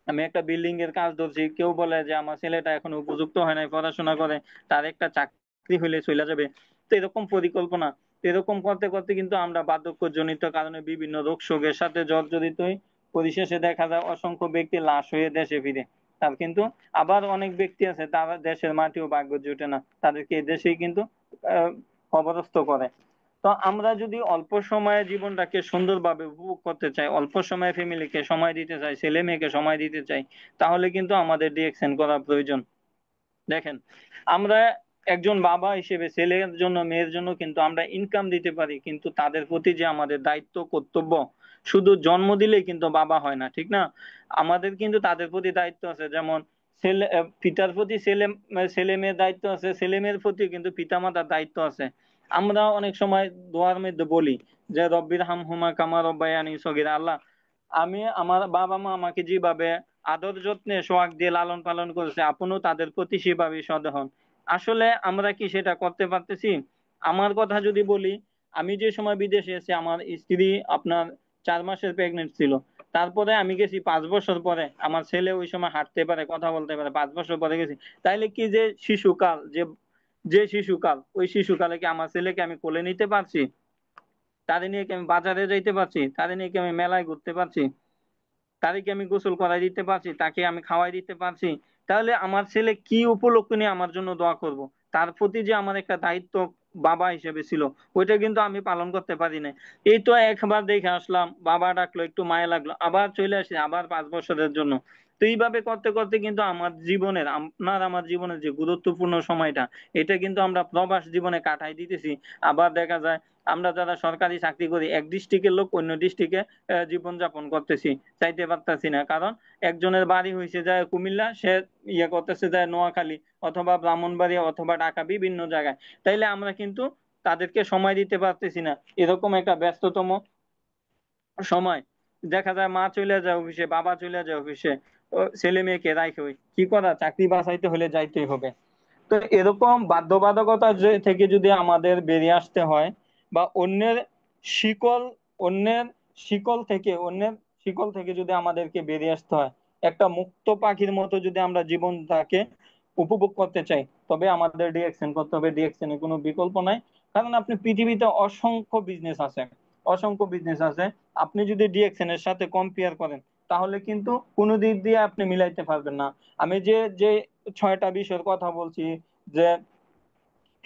আমি একটা বিল্ডিং এর কাজ ধরছি। কেউ বলে যে আমার ছেলেটা এখন উপযুক্ত হয় নাই পড়াশোনা করে, তার একটা চাকরি হইলে চলে যাবে। তো এরকম পরিকল্পনা, তো এরকম করতে করতে কিন্তু আমরা বার্ধক্যজনিত কারণে বিভিন্ন রোগ শোকের সাথে জর্জরিত হই। পরিশেষে দেখা যায় অসংখ্য ব্যক্তি লাশ হয়ে দেশে ফিরে। তার কিন্তু আবার অনেক ব্যক্তি আছে, তারা দেশের মাটিও ভাগ্য জুটে না, তাদেরকে এই দেশেই কিন্তু আহ কবরস্থ করে। তো আমরা যদি অল্প সময়ে জীবনটাকে সুন্দরভাবে উপভোগ করতে চাই, অল্প সময়ে ফ্যামিলিকে সময় দিতে চাই, ছেলে মেয়েকে সময় দিতে চাই, তাহলে কিন্তু আমাদের ডিএক্সএন করা প্রয়োজন। দেখেন, আমরা একজন বাবা হিসেবে ছেলের জন্য মেয়ের জন্য কিন্তু আমরা ইনকাম দিতে পারি, কিন্তু তাদের প্রতি যে আমাদের দায়িত্ব কর্তব্য, শুধু জন্ম দিলেই কিন্তু বাবা হয় না, ঠিক না? আমাদের কিন্তু তাদের প্রতি দায়িত্ব আছে। যেমন পিতার প্রতি ছেলে মেয়ের দায়িত্ব আছে, ছেলে মেয়ের প্রতি কিন্তু পিতা মাতার দায়িত্ব আছে। আমরা অনেক সময় দোয়ার মধ্যে বলি যে রব্বির হামহুমা কামা রব্বায়ানি সগীরা, আল্লাহ, আমি আমার বাবা মা আমাকে যেভাবে আদর যত্নে সোহাগ দিয়ে লালন পালন করেছে, আপনিও তাদের প্রতি সেভাবে সদয় হন। আসলে আমরা কি সেটা করতে পারতেছি? আমার কথা যদি বলি, আমি যে সময় বিদেশে এসেছি, আমার স্ত্রী আপনার 4 মাসের প্রেগনেন্ট ছিল। তারপরে আমি গেছি 5 বছর পরে, আমার ছেলে ওই সময় হাঁটতে পারে, কথা বলতে পারে, 5 বছর পরে গেছি। তাইলে কি যে শিশুকাল, যে শিশুকাল, ওই শিশুকালে কি আমার ছেলেকে আমি কোলে নিতে পারছি? তাদের নিয়ে কি আমি বাজারে যাইতে পারছি? তাদের নিয়ে কি আমি মেলায় ঘুরতে পারছি? তাদেরকে আমি গোসল করাই দিতে পারছি, তাকে আমি খাওয়াই দিতে পারছি, তাহলে আমার ছেলে কি উপলক্ষ নিয়ে আমার জন্য দোয়া করব? তার প্রতি যে আমার একটা দায়িত্ব বাবা হিসেবে ছিল, ওইটা কিন্তু আমি পালন করতে পারি না। এই তো একবার দেখে আসলাম, বাবা ডাকলো, একটু মায়া লাগলো, আবার চলে আসি আবার 5 বছরের জন্য। তো এইভাবে করতে করতে কিন্তু আমার জীবনের, আপনার আমার জীবনের যে গুরুত্বপূর্ণ সময়টা, এটা কিন্তু আমরা প্রবাস জীবনে কাটাই দিতেছি। আবার দেখা যায় আমরা যারা সরকারি চাকরি করি, এক ডিস্ট্রিক্টের লোক অন্য ডিস্ট্রিক্টে জীবন যাপন করতেছি, চাইতে পারতাছি না। কারণ একজনের বাড়ি হয়েছে যায় কুমিল্লা, সে ইয়ে করতেছে যায় নোয়াখালী অথবা ব্রাহ্মণবাড়িয়া অথবা ঢাকা, বিভিন্ন জায়গায়। তাইলে আমরা কিন্তু তাদেরকে সময় দিতে পারতেছি না। এরকম একটা ব্যস্ততম সময় দেখা যায় মা চলে যায় অফিসে, বাবা চলে যায় অফিসে, ছেলে মেয়েকে রাখে, কি করা, চাকরি বাঁচাইতে হলে যাইতেই হবে। তো এরকম বাধ্যবাধকতা থেকে যদি আমাদের বেরিয়ে আসতে হয়, বা শিকল অন্যের অন্যের শিকল থেকে যদি আমাদেরকে বেরিয়ে আসতে হয়, একটা মুক্ত পাখির মতো যদি আমরা জীবনটাকে উপভোগ করতে চাই, তবে আমাদের ডিএকশন করতে হবে। ডিএকশনের কোনো বিকল্প নাই। কারণ আপনি পৃথিবীতে অসংখ্য বিজনেস আছে, আপনি যদি ডিএকশন এর সাথে কম্পেয়ার করেন, তাহলে কিন্তু কোনো দিক দিয়ে আপনি মিলাইতে পারবেন না। আমি যে যে 6টা বিষয়ের কথা বলছি, যে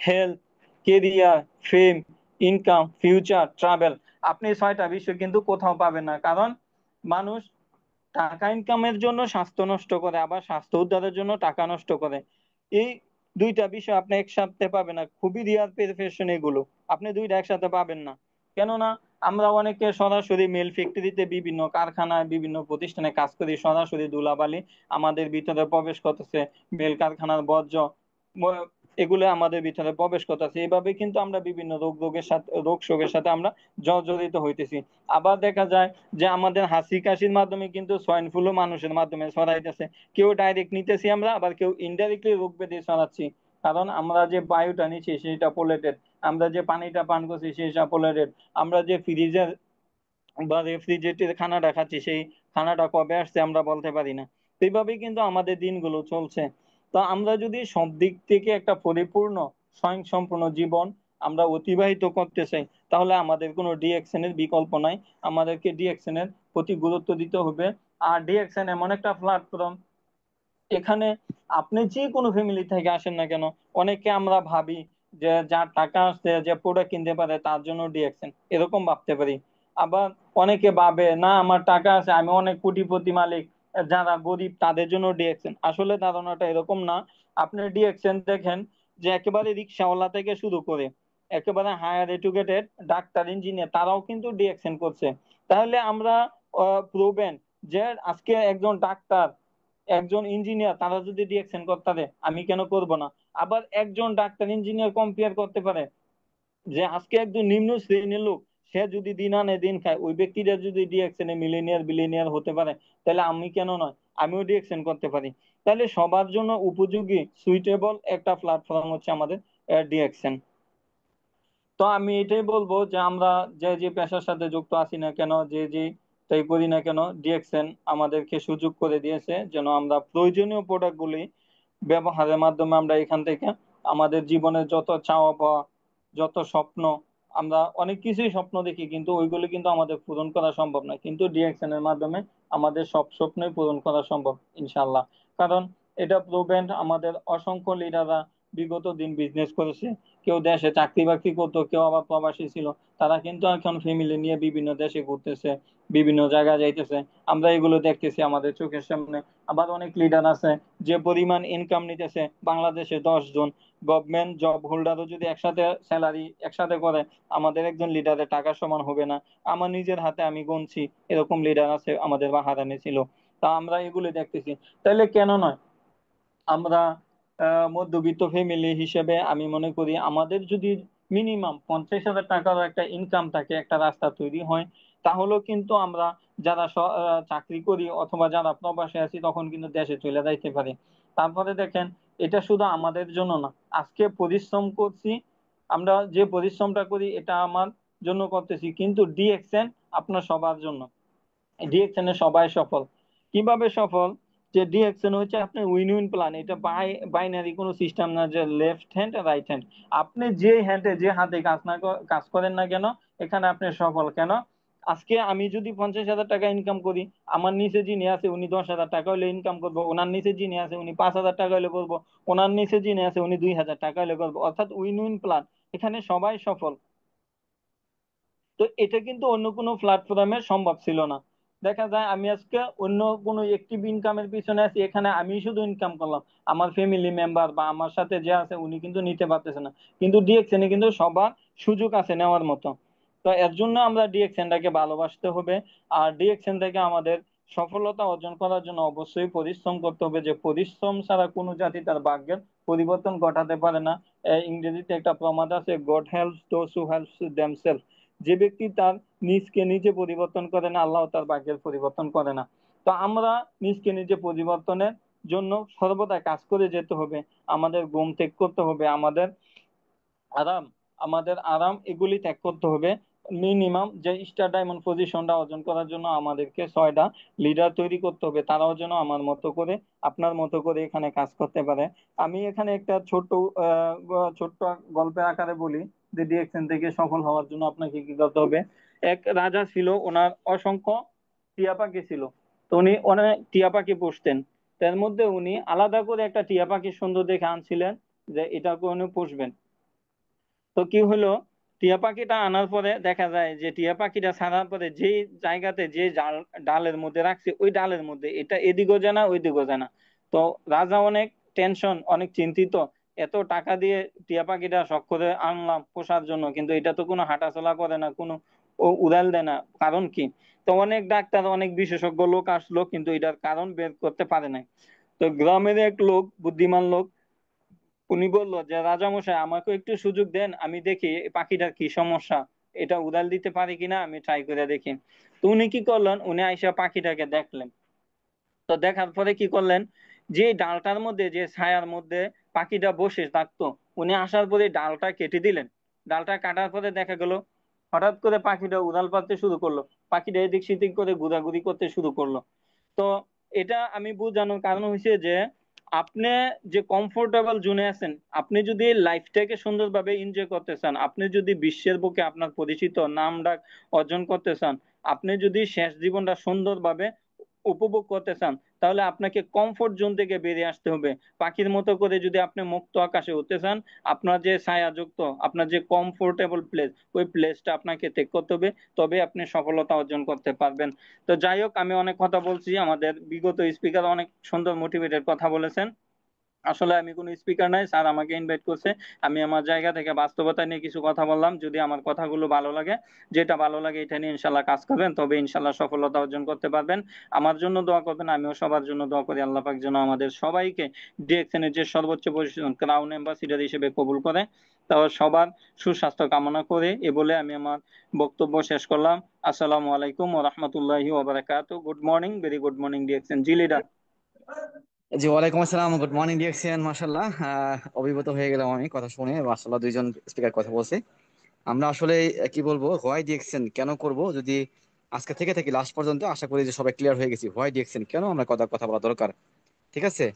হেলথ, কেরিয়ার, ফেম, ইনকাম, ফিউচার, ট্রাভেল, আপনি 6টা বিষয় কিন্তু কোথাও পাবেন না। কারণ মানুষ টাকা ইনকামের জন্য স্বাস্থ্য নষ্ট করে, আবার স্বাস্থ্য উদ্ধারের জন্য টাকা নষ্ট করে। এই দুইটা বিষয় আপনি একসাথে পাবেন না, খুবই রিয়ার প্রফেশন এগুলো, আপনি দুইটা একসাথে পাবেন না। কেননা আমরা অনেকে সরাসরি মেল ফ্যাক্টরিতে, বিভিন্ন কারখানায়, বিভিন্ন প্রতিষ্ঠানে কাজ করি, সরাসরি ধুলাবালি আমাদের ভিতরে প্রবেশ করতেছে, মেল কারখানার বর্জ্য এগুলো আমাদের ভিতরে প্রবেশ করতেছে। এইভাবে কিন্তু আমরা বিভিন্ন রোগ শোকের সাথে আমরা জর্জরিত হইতেছি। আবার দেখা যায় যে আমাদের হাসি কাশির মাধ্যমে কিন্তু সোয়াইন ফ্লু মানুষের মাধ্যমে ছড়াইতেছে। কেউ ডাইরেক্ট নিতেছি আমরা, আবার কেউ ইনডাইরেক্টলি রোগ ব্যাধি ছড়াচ্ছি। কারণ আমরা যে বায়ুটা নিচ্ছি সেটা পলিউটেড, আমরা যে পানিটা পান করছি সেটা পলিউটেড, আমরা যে ফ্রিজের বা রেফ্রিজারেটর খানাটা খাচ্ছি, সেই খানাটা কবে আসছে আমরা বলতে পারি না। তো এইভাবেই কিন্তু আমাদের দিনগুলো চলছে। তো আমরা যদি সব দিক থেকে একটা পরিপূর্ণ স্বয়ংসম্পূর্ণ জীবন আমরা অতিবাহিত করতে চাই, তাহলে আমাদের কোনো ডিএকশন এর বিকল্প নাই। আমাদেরকে ডিএকশন এর প্রতি গুরুত্ব দিতে হবে। আর ডিএকশন এমন একটা প্ল্যাটফর্ম, এখানে আপনি যে কোনো ফ্যামিলি থেকে আসেন না কেন, অনেকে আমরা ভাবি যে যার টাকা আছে, যে প্রোডাক্ট কিনতে পারে, তার জন্য ডিএকশন, এরকম ভাবতে পারি। আবার অনেকে ভাবে না আমার টাকা আছে, আমি অনেক কোটিপতি মালিক, যারা গরিব তাদের জন্য ডিএকশন। আসলে ধারণাটা এরকম না। আপনি ডিএকশন দেখেন যে একেবারে রিক্সাওয়ালা থেকে শুরু করে একেবারে হায়ার এডুকেটেড ডাক্তার, ইঞ্জিনিয়ার, তারাও কিন্তু ডিএকশন করছে। তাহলে আমরা প্রুভেন যে আজকে একজন ডাক্তার, একজন ইঞ্জিনিয়ার, তারা যদি ডিএকশন করতে পারে, আমি কেন করব না? আবার একজন ডাক্তার ইঞ্জিনিয়ার কম্পেয়ার করতে পারে যে আজকে একজন নিম্ন শ্রেণীর লোক, সে যদি দিন আনে দিন খায়, ওই ব্যক্তিটা যদি ডিএকশনে মিলিনিয়ার বিলিনিয়ার হতে পারে, তাহলে আমি কেন নয়, আমিও ডিএকশন করতে পারি। তাহলে সবার জন্য উপযোগী সুইটেবল একটা প্ল্যাটফর্ম হচ্ছে আমাদের ডিএকশন। তো আমি এটাই বলবো যে আমরা যে যে পেশার সাথে যুক্ত আছি না কেন, যে যে তাই করি না কেন, ডিএকশন আমাদেরকে সুযোগ করে দিয়েছে যেন আমরা প্রয়োজনীয় প্রোডাক্ট গুলি ব্যবহারের মাধ্যমে আমরা এখান থেকে আমাদের জীবনের যত চাওয়া পাওয়া, যত স্বপ্ন, আমরা অনেক কিছুই স্বপ্ন দেখি কিন্তু ওইগুলো কিন্তু আমাদের পূরণ করা সম্ভব নয়, কিন্তু ডিএকশন এর মাধ্যমে আমাদের সব স্বপ্নই পূরণ করা সম্ভব ইনশাআল্লাহ। কারণ এটা প্রুভেন, আমাদের অসংখ্য লিডাররা বিগত দিন বিজনেস করেছে, কেউ দেশে চাকরি বাকরি করতো, কেউ আবার প্রবাসী ছিল, তারা কিন্তু এখন ফ্যামিলি নিয়ে বিভিন্ন দেশে ঘুরতেছে, বিভিন্ন জায়গায় যাইতেছে, আমরা এগুলো দেখতেছি আমাদের চোখের সামনে। আবার অনেক লিডার আছে যে পরিমাণ ইনকাম নিতেছে, বাংলাদেশে 10 জন গভর্নমেন্ট জব হোল্ডারও যদি একসাথে স্যালারি একসাথে করে, আমাদের একজন লিডারের টাকা সমান হবে না। আমার নিজের হাতে আমি গুনছি, এরকম লিডার আছে আমাদের বাহারানে ছিল। তা আমরা এগুলো দেখতেছি, তাহলে কেন নয় আমরা মধ্যবিত্ত ফ্যামিলি হিসেবে আমি মনে করি আমাদের যদি মিনিমাম 50,000 টাকার একটা ইনকাম থাকে, একটা রাস্তা তৈরি হয়, তাহলেও কিন্তু আমরা যারা চাকরি করি অথবা যারা প্রবাসে আছি তখন কিন্তু দেশে চলে যাইতে পারি। তারপরে দেখেন, এটা শুধু আমাদের জন্য না, আজকে পরিশ্রম করছি, আমরা যে পরিশ্রমটা করি এটা আমার জন্য করতেছি, কিন্তু ডিএকশন আপনার সবার জন্য। ডিএকশন এ সবাই সফল। কিভাবে সফল? যে ডিএকশন হচ্ছে আপনার উইন উইন প্ল্যান, এটা বাইনারি কোনো সিস্টেম না যে লেফট হ্যান্ড রাইট হ্যান্ড। আপনি যে হ্যান্ডে যে হাতে কাজ করেন না কেন, এখানে আপনি সফল। কেন? আজকে আমি যদি 50,000 টাকা ইনকাম করি, আমার নিচে যিনি আছে উনি 10,000 টাকা হলে ইনকাম করবো, ওনার নিচে যিনি আছে উনি 5,000 টাকা হলে করবো, ওনার নিচে যিনি আছে উনি 2,000 টাকা হলে করবো, অর্থাৎ উইন উইন প্ল্যান। এখানে সবাই সফল। তো এটা কিন্তু অন্য কোনো প্ল্যাটফর্মে সম্ভব ছিল না। দেখা যায় আমি আজকে অন্য কোনো একটিভ ইনকামের পিছনে আছি, এখানে আমি শুধু ইনকাম করলাম, আমার ফ্যামিলি মেম্বার বা আমার সাথে যে আছে উনি কিন্তু নিতে পারতেছে না। কিন্তু ডিএক্সএন কিন্তু সবার সুযোগ আছে নেওয়ার মতো। তো এর জন্য আমরা ডিএক্সএনটাকে ভালোবাসতে হবে। আর ডিএক্সএন থেকে আমাদের সফলতা অর্জন করার জন্য অবশ্যই পরিশ্রম করতে হবে, যে পরিশ্রম ছাড়া কোনো জাতি তার ভাগ্যের পরিবর্তন ঘটাতে পারে না। ইংরেজিতে একটা প্রবাদ আছে, God helps those who helps themselves. যে ব্যক্তি তার নিজকে নিজে পরিবর্তন করে না, আল্লাহ তার ভাগ্যের পরিবর্তন করে না। তো আমরা নিজকে নিজে পরিবর্তনের জন্য সর্বদা কাজ করে যেতে হবে। আমাদের ঘুম ত্যাগ করতে হবে, আরাম আমাদের আরাম এগুলি ত্যাগ করতে হবে। মিনিমাম যে স্টার ডায়মন্ড পজিশনটা অর্জন করার জন্য আমাদেরকে 6টা লিডার তৈরি করতে হবে, তারাও যেন আমার মতো করে আপনার মতো করে এখানে কাজ করতে পারে। আমি এখানে একটা ছোট্ট গল্পের আকারে বলি যে ডিএক্সএন থেকে সফল হওয়ার জন্য আপনাকে কি করতে হবে। এক রাজা ছিল, ওনার অসংখ্য টিয়া পাখি ছিল। তো উনি অনেক টিয়া পাখি পুষতেন। তার মধ্যে উনি আলাদা করে একটা টিয়া পাখি সুন্দর দেখে আনছিলেন যে এটাকে উনি পুষবেন। তো কি হলো, টিয়া পাখিটা আনার পরে দেখা যায় যে টিয়া পাখিটা ছাড়ার পরে যে জায়গাতে যে ডালের মধ্যে রাখছে ওই ডালের মধ্যে এটা এদিকেও যায় না ওইদিকেও যায় না। তো রাজা অনেক টেনশন, অনেক চিন্তিত, এত টাকা দিয়ে টিয়া পাখিটা শখ করে আনলাম পোষার জন্য, কিন্তু এটা তো কোনো হাঁটাচলা করে না, কোনো ও উড়াল দেয় না, কারণ কি? তো অনেক ডাক্তার অনেক বিশেষজ্ঞ লোক আসলো, কিন্তু এটার কারণ বের করতে পারে নাই। তো গ্রামের এক লোক, বুদ্ধিমান লোক, উনি বললো যে রাজামশাই আমাকে একটু সুযোগ দেন, আমি দেখি এই পাখিটার কি সমস্যা, এটা উড়াল দিতে পারি কিনা আমি ট্রাই করে দেখি। তো উনি কি করলেন, উনি আইসা পাখিটাকে দেখলেন। তো দেখার পরে কি করলেন, যে ডালটার মধ্যে যে ছায়ার মধ্যে পাখিটা বসে থাকতো, উনি আসার পরে ডালটা কেটে দিলেন। ডালটা কাটার পরে দেখা গেল হঠাৎ করে পাখিটা উড়াল পারতে শুরু করলো, পাখিটা এদিক সেদিক করে ঘোরাঘুরি করতে শুরু করলো। তো এটা আমি বোঝানোর কারণ হয়েছে যে আপনি যে কমফোর্টেবল জোনে আছেন, আপনি যদি লাইফটাকে সুন্দরভাবে এনজয় করতে চান, আপনি যদি বিশ্বের বুকে আপনার পরিচিত নাম ডাক অর্জন করতে চান, আপনি যদি শেষ জীবনটা সুন্দরভাবে উপভোগ করতে চান, তাহলে আপনাকে কমফোর্ট জোন থেকে বেরিয়ে আসতে হবে। পাখির মতো করে যদি আপনি মুক্ত আকাশে উঠতে চান, আপনার যে ছায়াযুক্ত, আপনার যে কমফোর্টেবল প্লেস, ওই প্লেসটা আপনাকে ত্যাগ করতে হবে, তবে আপনি সফলতা অর্জন করতে পারবেন। তো যাই হোক, আমি অনেক কথা বলছি, আমাদের বিগত স্পিকার অনেক সুন্দর মোটিভেটেড কথা বলেছেন। আসলে আমি কোনো স্পিকার নাই, স্যার আমাকে ইনভাইট করছে, আমি আমার জায়গা থেকে বাস্তবতা নিয়ে কিছু কথা বললাম। যদি আমার কথাগুলো ভালো লাগে, যেটা ভালো লাগে এটা নিয়ে ইনশাল্লাহ কাজ করবেন, তবে ইনশাল্লাহ সফলতা অর্জন করতে পারবেন। আমার জন্য দোয়া করবেন, আমিও সবার জন্য দোয়া করি আল্লাহ পাক যেন আমাদের সবাইকে ডিএক্সএন এর যে সর্বোচ্চ পজিশন ক্রাউন অ্যাম্বাসিডার হিসেবে কবুল করে। তো সবার সুস্বাস্থ্য কামনা করে এ বলে আমি আমার বক্তব্য শেষ করলাম। আসসালামু আলাইকুম ওয়া রাহমাতুল্লাহি ওয়া বারাকাতুহু। Good morning, very good morning DXN. জি লিডার। জি, ওয়ালাইকুম আসসালাম, গুড মর্নিং ডিরেকশন। মাশাআল্লাহ, অভিভূত হয়ে গেলাম আমি কথা শুনে। মাশাআল্লাহ, দুইজন স্পিকার কথা বলছে। আমরা আসলে কি বলবো, হোয়াই ডিরেকশন কেন করব, যদি আজকে থেকে থেকে লাস্ট পর্যন্ত আশা করি যে সবাই ক্লিয়ার হয়ে গেছি হোয়াই ডিরেকশন কেন আমরা কথা কথা বলা দরকার। ঠিক আছে।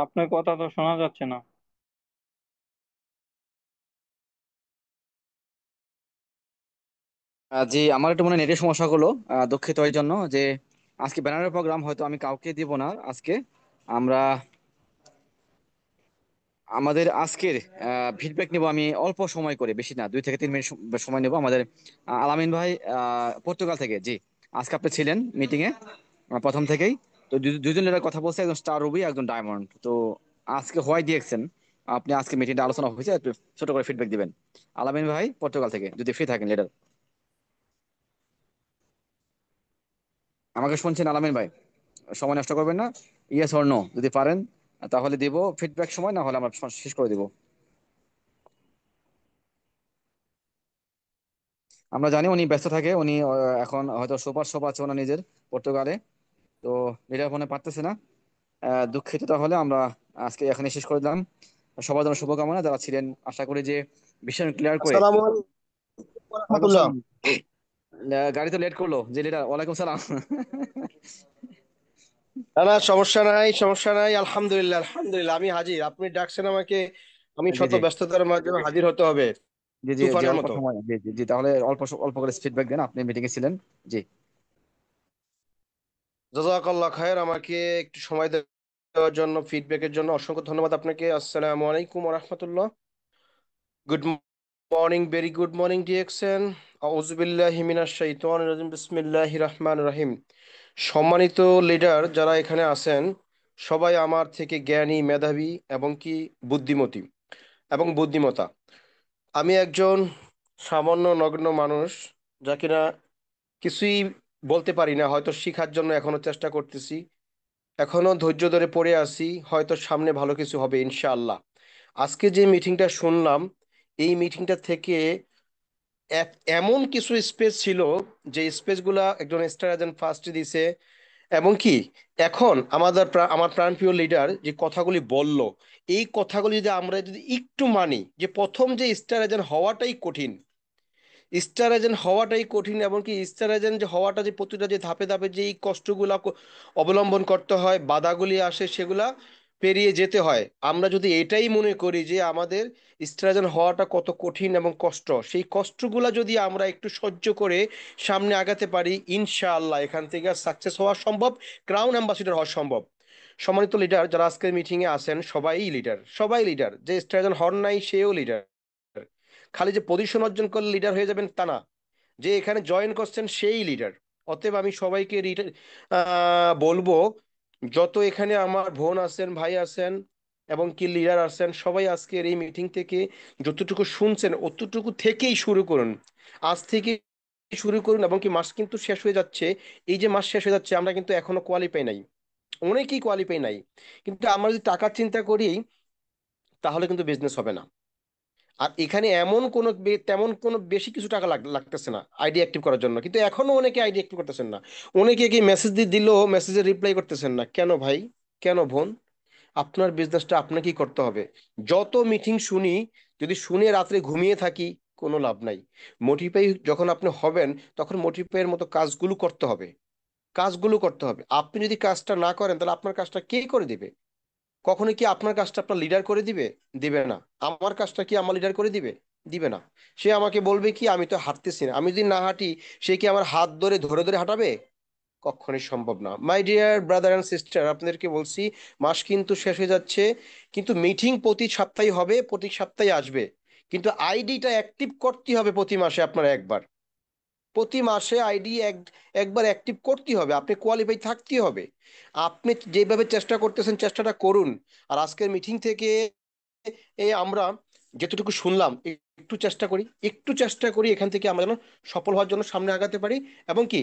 আপনার কথা তো শোনা যাচ্ছে না। জি, আমার একটু মনে নেটের সমস্যা হলো, দুঃখিত এই জন্য যে আজকে ব্যানারের প্রোগ্রাম হয়তো আমি কাউকে দিব না আজকে। আমরা আমাদের আজকের ফিডব্যাক নেব আমি অল্প সময় করে, বেশি না, 2 থেকে 3 মিনিট সময় নেব। আমাদের আলামিন ভাই পর্তুগাল থেকে। জি, আজকে আপনি ছিলেন মিটিং এ প্রথম থেকেই। তো দুজন লিডার কথা বলছে, একজন স্টার রুবি, একজন ডায়মন্ড। তো আজকে হোয়াই দিয়েছেন, আপনি আজকে মিটিংটা আলোচনা হয়েছে, একটু ছোট করে ফিডব্যাক দিবেন। আলামিন ভাই পর্তুগাল থেকে, যদি ফ্রি থাকেন লিডার। আমাকে শুনছেন আলামিন ভাই? সময় নষ্ট করবেন না, ইয়েস অর নো যদি পারেন তাহলে দিব ফিডব্যাক সময়, না হলে আমরা শেষ করে দিব। আমরা জানি উনি ব্যস্ত থাকে, উনি এখন হয়তো সুপার শপ আছে ওনার নিজের পর্তুগালে। তো লিডার ফোনে পারতেছে না, দুঃখিত। তাহলে আমরা আজকে এখানে শেষ করে দিলাম। সবার জন্য শুভকামনা যারা ছিলেন, আশা করি যে বিষয় ক্লিয়ার করে। আসসালামু আলাইকুম ওয়ালাইকুম রহমতুল্লাহ। আসসালাম। গাড়ি তো লেট করলো যে লিডার, ওয়ালাইকুম সালাম। না না, সমস্যা নাই, সমস্যা নাই, আলহামদুলিল্লাহ আলহামদুলিল্লাহ, আমি হাজির। আপনি ডাকছেন আমাকে, আমি জি শত জি ব্যস্ততার মাঝে হাজির হতে হবে জি জি জি, তুফানের অল্প মতো। সময়, জি জি জি, তাহলে অল্প অল্প করে ফিডব্যাক দেন, আপনি মিটিং এ ছিলেন। জি জাযাকাল্লাহ খায়ের, আমাকে একটু সময় দেওয়ার জন্য, ফিডব্যাকের জন্য অসংখ্য ধন্যবাদ আপনাকে। আসসালামু আলাইকুম ওয়া রাহমাতুল্লাহ। Good morning, very good morning DXN. আউযু বিল্লাহি মিনাশ শাইতানির রাজিম, বিসমিল্লাহির রহমানির রহিম। সম্মানিত লিডার যারা এখানে আছেন, সবাই আমার থেকে জ্ঞানী, মেধাবী এবং কি বুদ্ধিমতী এবং বুদ্ধিমতা। আমি একজন সামান্য নগ্ন মানুষ, যা কিনা কিছুই বলতে পারি না, হয়তো শিখার জন্য এখনো চেষ্টা করতেছি, এখনো ধৈর্য ধরে পড়ে আছি, হয়তো সামনে ভালো কিছু হবে ইনশাআল্লাহ। আজকে যে মিটিংটা শুনলাম, এই মিটিংটা থেকে এমন কিছু স্পেস ছিল, যে স্পেসগুলা একজন স্টার এজেন্ট ফার্স্ট দিছে। এবং কি এখন আমার প্রাণপ্রিয় লিডার যে কথাগুলি বলল, এই কথাগুলি যদি আমরা যদি একটু মানি, যে প্রথম যে স্টার এজেন্ট হওয়াটাই কঠিন, স্টার এজেন্ট হওয়াটাই কঠিন, এবং কি স্টার এজেন্ট যে হওয়াটা, যে প্রতিটা যে ধাপে ধাপে যে এই কষ্টগুলা অবলম্বন করতে হয়, বাধাগুলি আসে, সেগুলা পেরিয়ে যেতে হয়। আমরা যদি এটাই মনে করি যে আমাদের স্টার এজেন্ট হওয়াটা কত কঠিন এবং কষ্ট, সেই কষ্টগুলা যদি আমরা একটু সহ্য করে সামনে আগাতে পারি, ইনশাআল্লাহ এখান থেকে সাকসেস হওয়া সম্ভব, ক্রাউন অ্যাম্বাসিডর হওয়া সম্ভব। সম্মানিত লিডার যারা আজকের মিটিংয়ে আছেন, সবাই লিডার, সবাই লিডার। যে স্টার এজেন্ট হন নাই সেও লিডার। খালি যে পজিশন অর্জন করলে লিডার হয়ে যাবেন তা না, যে এখানে জয়েন করছেন সেই লিডার। অতএব আমি সবাইকে বলবো, যত এখানে আমার বোন আছেন, ভাই আছেন এবং কি লিডার আছেন, সবাই আজকের এই মিটিং থেকে যতটুকু শুনছেন অতটুকু থেকেই শুরু করুন। আজ থেকে শুরু করুন, এবং কি মাস কিন্তু শেষ হয়ে যাচ্ছে। এই যে মাস শেষ হয়ে যাচ্ছে, আমরা কিন্তু এখনো কোয়ালিফাই নাই, অনেকেই কোয়ালিফাই নাই। কিন্তু আমরা যদি টাকার চিন্তা করি, তাহলে কিন্তু বিজনেস হবে না। আর এখানে এমন কোনো তেমন কোনো বেশি কিছু টাকা লাগতেছে না আইডি অ্যাক্টিভ করার জন্য, কিন্তু এখনো অনেকে আইডি অ্যাক্টিভ করতেছেন না। অনেকে কি মেসেজ দিলেও মেসেজে রিপ্লাই করতেছেন না, কেন ভাই, কেন বোন? আপনার বিজনেসটা আপনাকেই করতে হবে। যত মিটিং শুনি, যদি শুনে রাত্রে ঘুমিয়ে থাকি, কোনো লাভ নাই। মোটিফাই যখন আপনি হবেন, তখন মোটিফাইয়ের মতো কাজগুলো করতে হবে, কাজগুলো করতে হবে। আপনি যদি কাজটা না করেন, তাহলে আপনার কাজটা কে করে দিবে? কখনো কি আপনার কাজটা আপনার লিডার করে দিবে? দিবে না। আমার কাজটা কি আমার লিডার করে দিবে? দিবে না। সে আমাকে বলবে কি, আমি তো হাঁটতেছি না, আমি যদি না হাঁটি, সে কি আমার হাত ধরে ধরে ধরে হাঁটাবে? কখনোই সম্ভব না। My dear brother and sister, আপনাদেরকে বলছি, মাস কিন্তু শেষ হয়ে যাচ্ছে, কিন্তু মিটিং প্রতি সপ্তাহে হবে, প্রতি সপ্তাহে আসবে। কিন্তু আইডিটা অ্যাক্টিভ করতে হবে প্রতি মাসে আপনার একবার, প্রতি মাসে আইডি একবার অ্যাক্টিভ করতে হবে, আপনি কোয়ালিফাই থাকতে হবে। আপনি যেভাবে চেষ্টা করতেছেন, চেষ্টাটা করুন। আর আজকের মিটিং থেকে আমরা যতটুকু শুনলাম, একটু চেষ্টা করি, একটু চেষ্টা করি এখান থেকে আমরা যেন সফল হওয়ার জন্য সামনে আগাতে পারি। এবং কি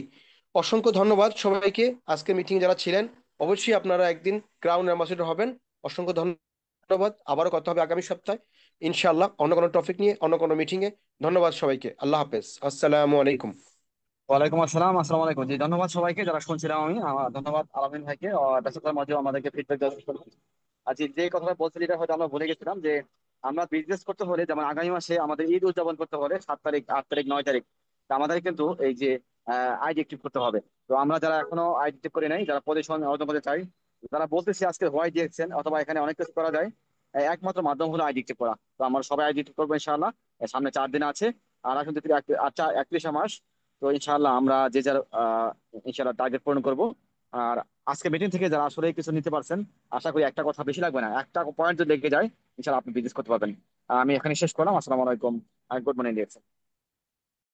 অসংখ্য ধন্যবাদ সবাইকে, আজকে মিটিং যারা ছিলেন। অবশ্যই আপনারা একদিন ক্রাউন অ্যাম্বাসেডর হবেন। অসংখ্য ধন্যবাদ। আবারও কথা হবে আগামী সপ্তাহে ইনশাআল্লাহ, অন্য কোনো টপিক নিয়ে, অন্য কোনো মিটিংয়ে। ধন্যবাদ সবাইকে, আল্লাহ হাফেজ, আসসালামু আলাইকুম। ওয়ালাইকুম আসসালাম, আসসালামু আলাইকুম। জি ধন্যবাদ সবাইকে যারা শুনছিলাম। আমি ধন্যবাদ আলামিন ভাইকে ব্যস্ততার মাঝেও আমাদেরকে ফিডব্যাক দেওয়ার চেষ্টা করেছেন। আজ যে কথাটা বলছি এটা হয়তো আমরা ভুলে গেছিলাম, যে আমরা বিজনেস করতে হলে, যেমন আগামী মাসে আমাদের ঈদ উদযাপন করতে হলে 7 তারিখ, 8 তারিখ, 9 তারিখ, তা আমাদের কিন্তু এই যে আইডি অ্যাক্টিভ করতে হবে। তো আমরা যারা এখনো আইডি অ্যাক্টিভ করি নাই, যারা পজিশন অর্জন করতে চাই, যারা বলতেছি আজকে হোয়াইট দিয়েছেন, অথবা এখানে অনেক কিছু করা যায়, একমাত্র মাধ্যম হলো আইডি অ্যাক্টিভ করা। তো আমরা সবাই আইডি অ্যাক্টিভ করবো ইনশাআল্লাহ। সামনে 4 দিন আছে, আর এখন যদি 31 মাস। তো ইনশাআল্লাহ আমরা যে যার ইনশাআল্লাহ টার্গেট পূরণ করব। আর আজকে মিটিং থেকে যারা আসলে কিছু নিতে পারছেন, আশা করি একটা কথা বেশি লাগবে না, একটা পয়েন্ট যদি লেগে যায়, ইনশাআল্লাহ আপনি বিজনেস করতে পারবেন। আমি এখানে শেষ করলাম। আসসালামু আলাইকুম, গুড মর্নিং।